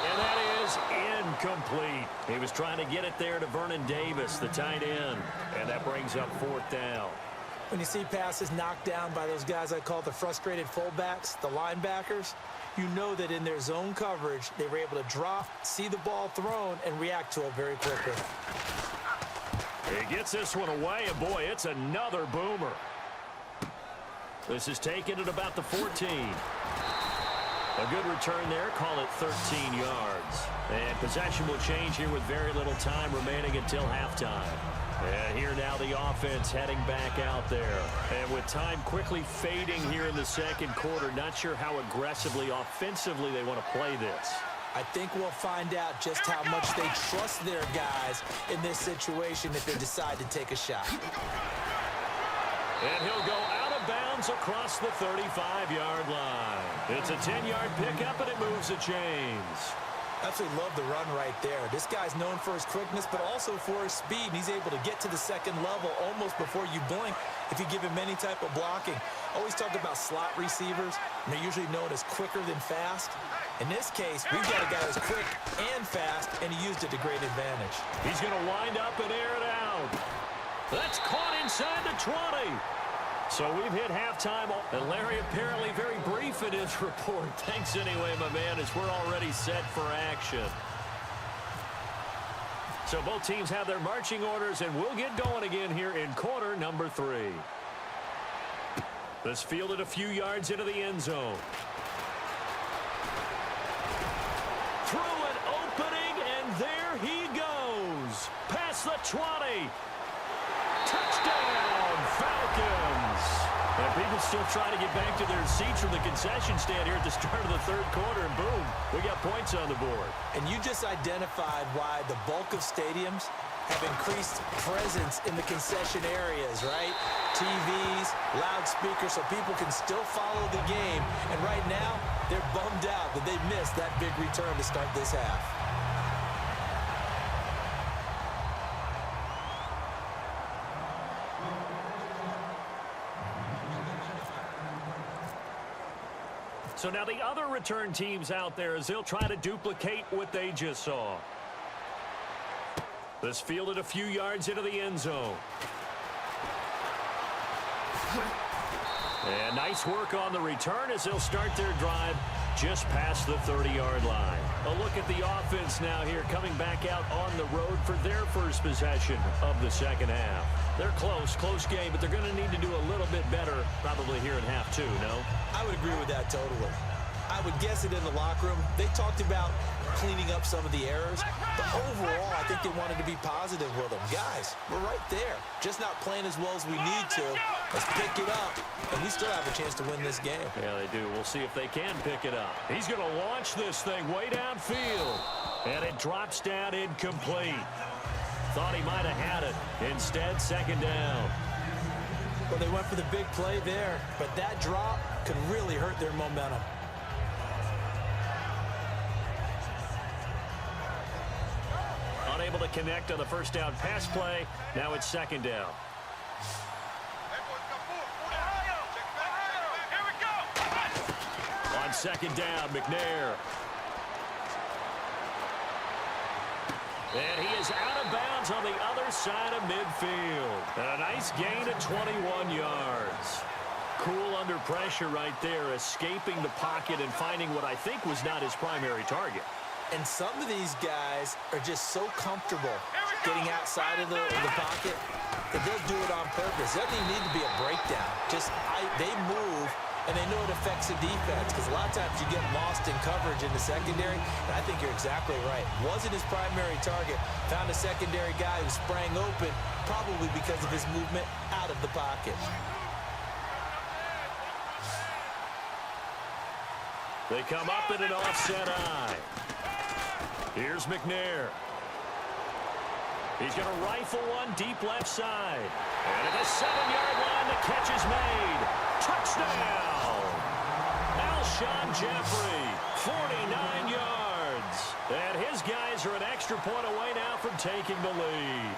And that is incomplete. He was trying to get it there to Vernon Davis, the tight end, and that brings up fourth down. When you see passes knocked down by those guys I call the frustrated fullbacks, the linebackers, you know that in their zone coverage, they were able to drop, see the ball thrown, and react to it very quickly. He gets this one away, and boy, it's another boomer. This is taken at about the 14. A good return there, call it 13 yards. And possession will change here with very little time remaining until halftime. And here now the offense heading back out there. And with time quickly fading here in the second quarter, not sure how aggressively, offensively they want to play this. I think we'll find out just how much they trust their guys in this situation if they decide to take a shot. And he'll go out of bounds across the 35-yard line. It's a 10-yard pickup, and it moves the chains. Absolutely love the run right there. This guy's known for his quickness, but also for his speed. And he's able to get to the second level almost before you blink if you give him any type of blocking. Always talk about slot receivers, and they're usually known as quicker than fast. In this case, we've got a guy who's quick and fast, and he used it to great advantage. He's going to wind up and air it out. That's caught inside the 20. So we've hit halftime, and Larry apparently very brief in his report. Thanks anyway, my man, as we're already set for action. So both teams have their marching orders, and we'll get going again here in quarter number 3. This fielded a few yards into the end zone. Through an opening, and there he goes. Past the 20. Touchdown, Falcons. And people still trying to get back to their seats from the concession stand here at the start of the third quarter, and boom, we got points on the board. And you just identified why the bulk of stadiums have increased presence in the concession areas, right? TVs, loudspeakers, so people can still follow the game. And right now, they're bummed out that they missed that big return to start this half. So now the other return teams out there as they'll try to duplicate what they just saw. This fielded a few yards into the end zone. And nice work on the return as they'll start their drive just past the 30-yard line. A look at the offense now here coming back out on the road for their first possession of the second half. They're close game, but they're going to need to do a little bit better probably here in half 2, no? I would agree with that totally. I would guess it in the locker room. They talked about cleaning up some of the errors, but overall, I think they wanted to be positive with them. Guys, we're right there. Just not playing as well as we need to. Let's pick it up, and we still have a chance to win this game. Yeah, they do. We'll see if they can pick it up. He's going to launch this thing way downfield, and it drops down incomplete. Thought he might have had it. Instead, second down. Well, they went for the big play there, but that drop could really hurt their momentum. Unable to connect on the first down pass play. Now it's second down. On second down, McNair. And he is out of bounds on the other side of midfield. And a nice gain of 21 yards. Cool under pressure right there, escaping the pocket and finding what I think was not his primary target. And some of these guys are just so comfortable getting outside of the pocket that they'll do it on purpose. There doesn't even need to be a breakdown. They move, and they know it affects the defense because a lot of times you get lost in coverage in the secondary, and I think you're exactly right. Wasn't his primary target. Found a secondary guy who sprang open, probably because of his movement out of the pocket. They come up in an offset eye. Here's McNair. He's going to rifle one deep left side. And at the 7-yard line, the catch is made. Touchdown! Alshon Jeffrey, 49 yards. And his guys are an extra point away now from taking the lead.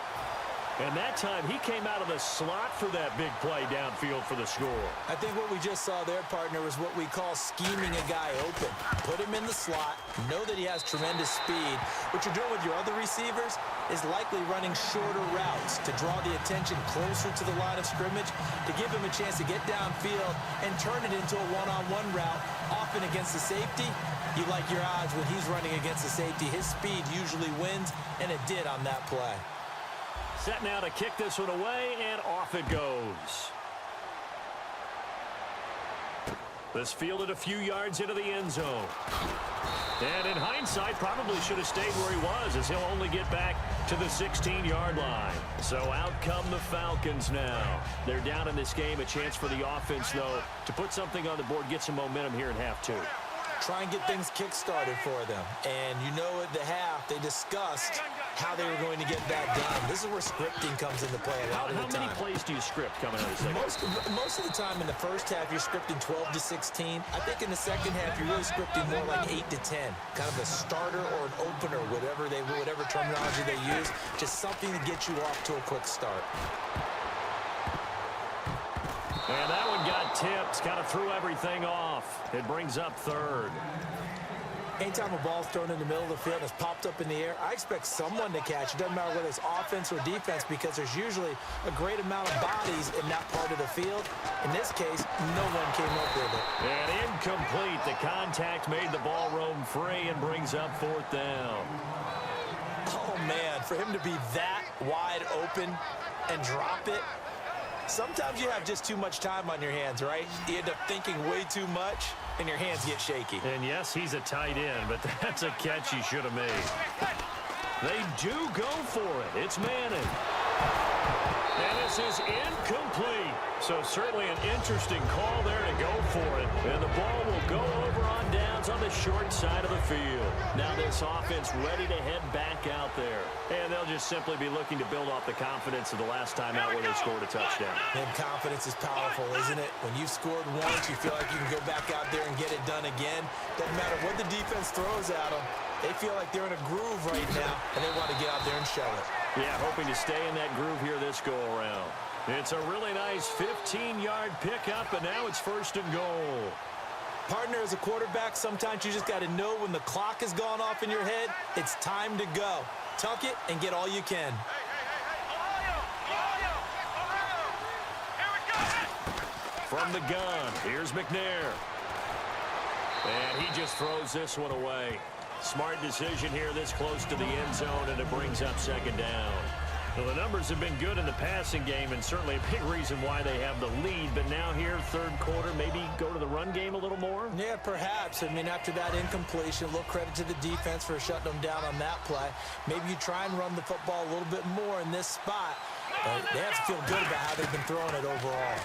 And that time, he came out of the slot for that big play downfield for the score. I think what we just saw there, partner, was what we call scheming a guy open. Put him in the slot, know that he has tremendous speed. What you're doing with your other receivers is likely running shorter routes to draw the attention closer to the line of scrimmage, to give him a chance to get downfield and turn it into a one-on-one route, often against the safety. You like your odds when he's running against the safety. His speed usually wins, and it did on that play. Set now to kick this one away, and off it goes. This fielded a few yards into the end zone. And in hindsight, probably should have stayed where he was, as he'll only get back to the 16-yard line. So out come the Falcons now. They're down in this game. A chance for the offense, though, to put something on the board, get some momentum here in half two. Try and get things kick-started for them. And you know at the half, they discussed how they were going to get that done. This is where scripting comes into play a lot of the time. How many plays do you script coming out of the second? Most of the time in the first half, you're scripting 12 to 16. I think in the second half, you're really scripting more like 8 to 10. Kind of a starter or an opener, whatever terminology they use. Just something to get you off to a quick start. And that one got tipped. Kind of threw everything off. It brings up third. Anytime a ball's thrown in the middle of the field and it's popped up in the air, I expect someone to catch. It doesn't matter whether it's offense or defense, because there's usually a great amount of bodies in that part of the field. In this case, no one came up with it. And incomplete. The contact made the ball roam free and brings up fourth down. Oh, man, for him to be that wide open and drop it. Sometimes you have just too much time on your hands, right? You end up thinking way too much, and your hands get shaky. And yes, he's a tight end, but that's a catch he should have made. They do go for it. It's Manning. And this is incomplete. So certainly an interesting call there to go for it. And the ball will go over on downs on the short side of the field. Now this offense ready to head back out there. And they'll just simply be looking to build off the confidence of the last time out where they scored a touchdown. And confidence is powerful, isn't it? When you've scored once, you feel like you can go back out there and get it done again. Doesn't matter what the defense throws at them. They feel like they're in a groove right now, and they want to get out there and show it. Yeah, hoping to stay in that groove here this go-around. It's a really nice 15-yard pickup, and now it's first and goal. Partner, as a quarterback, sometimes you just got to know when the clock has gone off in your head, it's time to go. Tuck it and get all you can. From the gun, here's McNair. And he just throws this one away. Smart decision here this close to the end zone, and it brings up second down. Well, the numbers have been good in the passing game, and certainly a big reason why they have the lead. But now here, third quarter, maybe go to the run game a little more? Yeah, perhaps. I mean, after that incompletion, a little credit to the defense for shutting them down on that play. Maybe you try and run the football a little bit more in this spot. But they have to feel good about how they've been throwing it overall.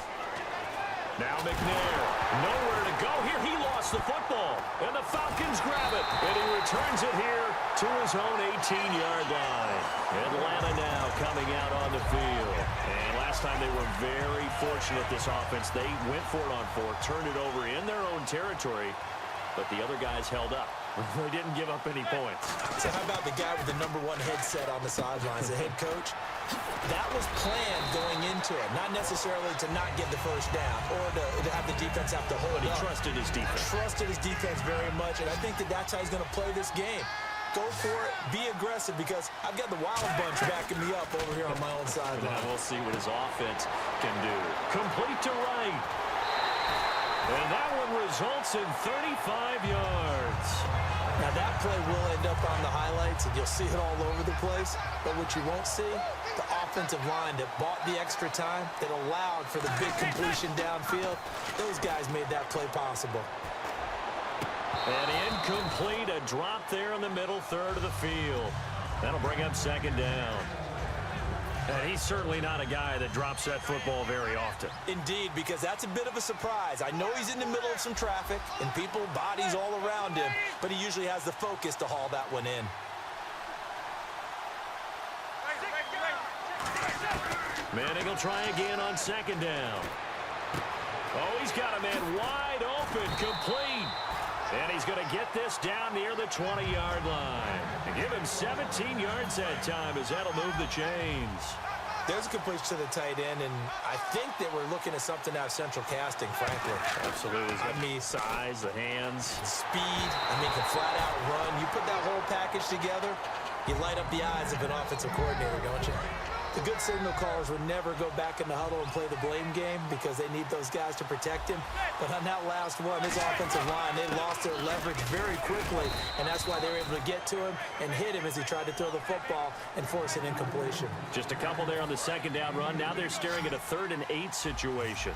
Now McNair, nowhere to go here. He lost the football, and the Falcons grab it, and he returns it here to his own 18-yard line. Atlanta now coming out on the field. And last time they were very fortunate, this offense. They went for it on fourth, turned it over in their own territory, but the other guys held up. They didn't give up any points. So how about the guy with the #1 headset on the sidelines, the head coach? That was planned going into it, not necessarily to not get the first down or to have the defense have to hold But he up. trusted his defense. Trusted his defense very much, and I think that's how he's going to play this game. Go for it, be aggressive, because I've got the Wild Bunch backing me up over here on my own sideline. Now we'll see what his offense can do. Complete to right. And that one results in 35 yards. Now that play will end up on the highlights, and you'll see it all over the place. But what you won't see, the offensive line that bought the extra time, that allowed for the big completion downfield, those guys made that play possible. And incomplete, a drop there in the middle third of the field. That'll bring up second down. And he's certainly not a guy that drops that football very often. Indeed, because that's a bit of a surprise. I know he's in the middle of some traffic and people, bodies all around him, but he usually has the focus to haul that one in. Manning will try again on second down. Oh, he's got a man wide open, complete. And he's going to get this down near the 20-yard line. And give him 17 yards that time, as that'll move the chains. There's a completion to the tight end, and I think that we're looking at something out of central casting, frankly. Absolutely. I mean, size, the hands. Speed, can flat out run. You put that whole package together, you light up the eyes of an offensive coordinator, don't you? The good signal callers would never go back in the huddle and play the blame game because they need those guys to protect him. But on that last one, his offensive line, they lost their leverage very quickly, and that's why they were able to get to him and hit him as he tried to throw the football and force an incompletion. Just a couple there on the second down run. Now they're staring at a 3rd and 8 situation.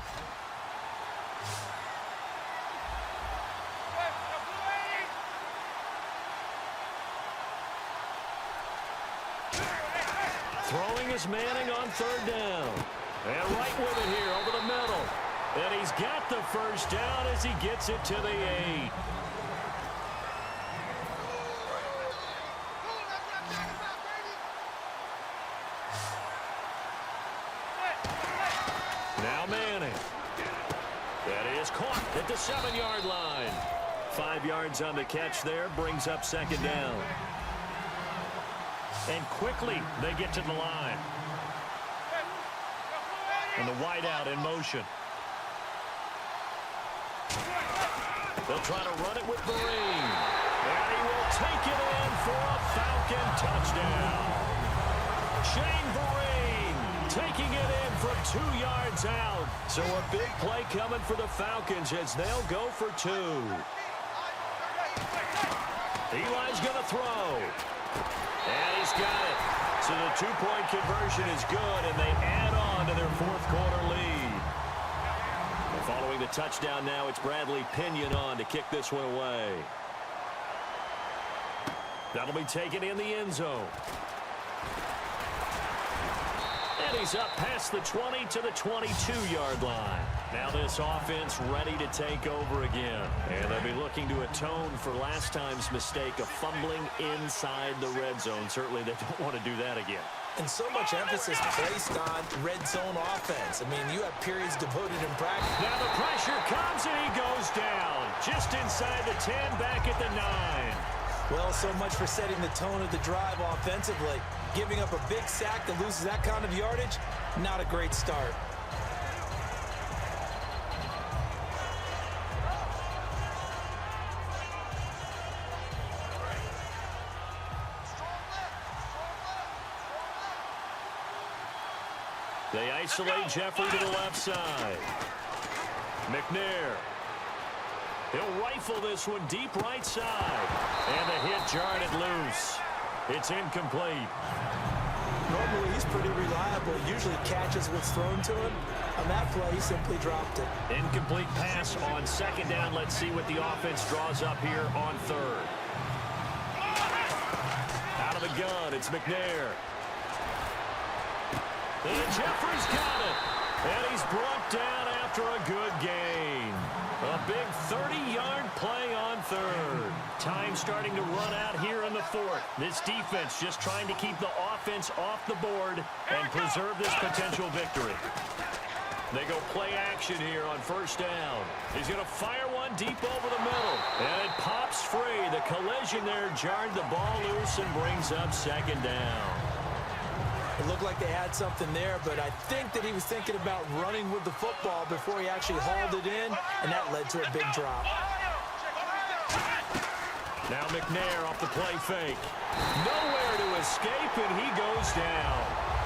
Throwing is Manning on 3rd down. And right with it here over the middle. And he's got the first down as he gets it to the 8. Now Manning. That is caught at the 7-yard line. 5 yards on the catch there, brings up 2nd down. And quickly they get to the line. And the wideout in motion. They'll try to run it with Vereen. And he will take it in for a Falcon touchdown. Shane Vereen taking it in from 2 yards out. So a big play coming for the Falcons as they'll go for 2. Eli's going to throw. And he's got it. So the 2-point conversion is good, and they add on to their 4th quarter lead. And following the touchdown now, it's Bradley Pinion on to kick this one away. That'll be taken in the end zone. And he's up past the 20 to the 22-yard line. Now this offense ready to take over again. And they'll be looking to atone for last time's mistake of fumbling inside the red zone. Certainly they don't want to do that again. And so much emphasis placed on red zone offense. You have periods devoted in practice. Now the pressure comes and he goes down. Just inside the 10, back at the 9. Well, so much for setting the tone of the drive offensively. Giving up a big sack that loses that kind of yardage, not a great start. They isolate Jeffrey to the left side. McNair. He'll rifle this one deep right side. And the hit jarred it loose. It's incomplete. Normally, he's pretty reliable. Usually catches what's thrown to him. On that play, he simply dropped it. Incomplete pass on 2nd down. Let's see what the offense draws up here on 3rd. Out of the gun, it's McNair. And Jeffrey's got it. And he's brought down after a good gain. A big 30-yard play on 3rd. Time starting to run out here in the 4th. This defense just trying to keep the offense off the board and preserve this potential victory. They go play action here on 1st down. He's going to fire one deep over the middle. And it pops free. The collision there jarred the ball loose and brings up 2nd down. It looked like they had something there, but I think that he was thinking about running with the football before he actually hauled it in, and that led to a big drop. Now McNair off the play fake. Nowhere to escape, and he goes down.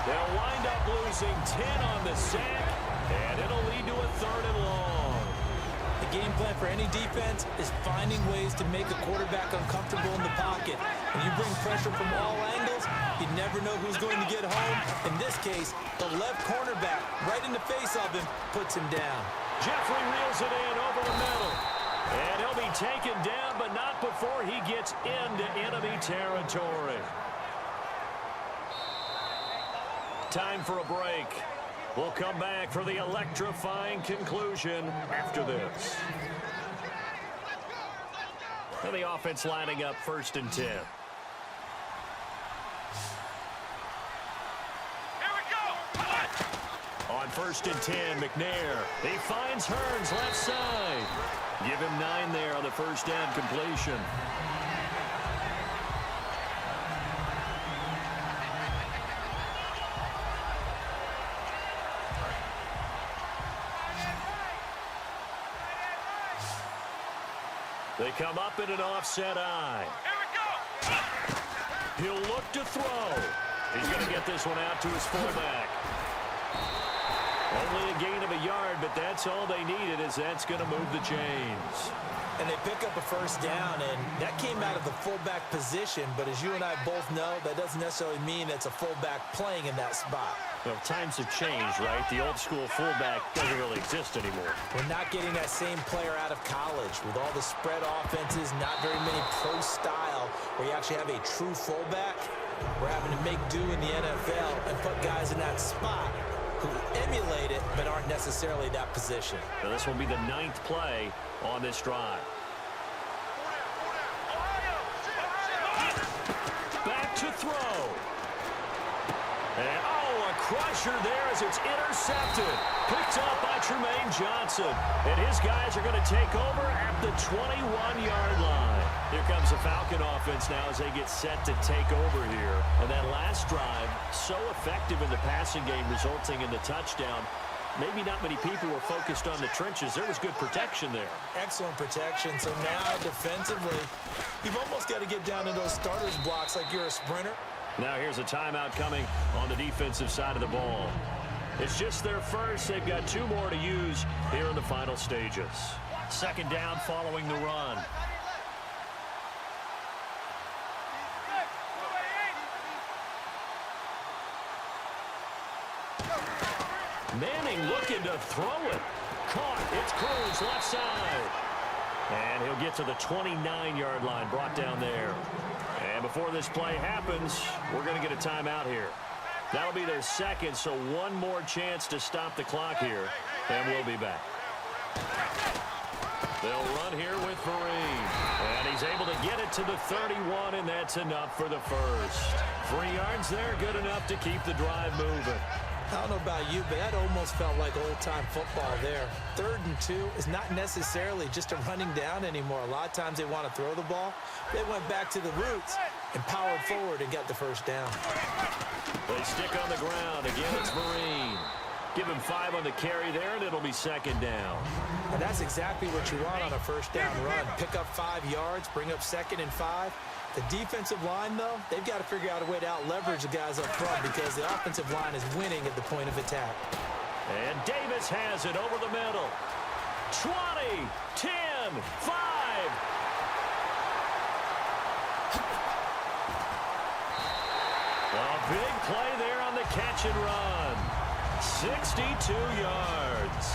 They'll wind up losing 10 on the sack, and it'll lead to a 3rd and long. The game plan for any defense is finding ways to make a quarterback uncomfortable in the pocket. When you bring pressure from all angles, you never know who's going to get home. In this case, the left cornerback, right in the face of him, puts him down. Jeffrey reels it in over the middle. And he'll be taken down, but not before he gets into enemy territory. Time for a break. We'll come back for the electrifying conclusion after this. And the offense lining up 1st and 10. On 1st and 10, McNair. He finds Hearns left side. Give him 9 there on the 1st down completion. They come up in an offset eye. He'll look to throw. He's going to get this one out to his fullback. Only a gain of a yard, but that's all they needed, as that's going to move the chains. And they pick up a first down, and that came out of the fullback position. But as you and I both know, that doesn't necessarily mean it's a fullback playing in that spot. Well, times have changed, right? The old school fullback doesn't really exist anymore. We're not getting that same player out of college with all the spread offenses, not very many pro style, where you actually have a true fullback. We're having to make do in the NFL and put guys in that spot who emulate it but aren't necessarily that position. Now this will be the 9th play on this drive. Back to throw. And, a crusher there as it's intercepted. Picked up by Trumaine Johnson. And his guys are going to take over at the 21-yard line. Here comes the Falcon offense now as they get set to take over here. And that last drive, so effective in the passing game, resulting in the touchdown. Maybe not many people were focused on the trenches. There was good protection there. Excellent protection. So now defensively, you've almost got to get down to those starters blocks like you're a sprinter. Now here's a timeout coming on the defensive side of the ball. It's just their first. They've got 2 more to use here in the final stages. Second down following the run. Manning looking to throw it. Caught. It's Cruz left side. And he'll get to the 29-yard line, brought down there. And before this play happens, we're going to get a timeout here. That'll be their second, so one more chance to stop the clock here, and we'll be back. They'll run here with Vereen. And he's able to get it to the 31, and that's enough for the first. 3 yards there, good enough to keep the drive moving. I don't know about you, but that almost felt like old-time football there. 3rd and 2 is not necessarily just a running down anymore. A lot of times they want to throw the ball. They went back to the roots and powered forward and got the first down. They stick on the ground. Again, it's Vereen. Give him 5 on the carry there, and it'll be second down. And that's exactly what you want on a first down run. Pick up 5 yards, bring up 2nd and 5. The defensive line, though, they've got to figure out a way to out-leverage the guys up front because the offensive line is winning at the point of attack. And Davis has it over the middle. 20, 10, 5. A big play there on the catch and run. 62 yards.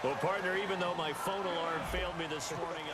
Well, partner, even though my phone alarm failed me this morning,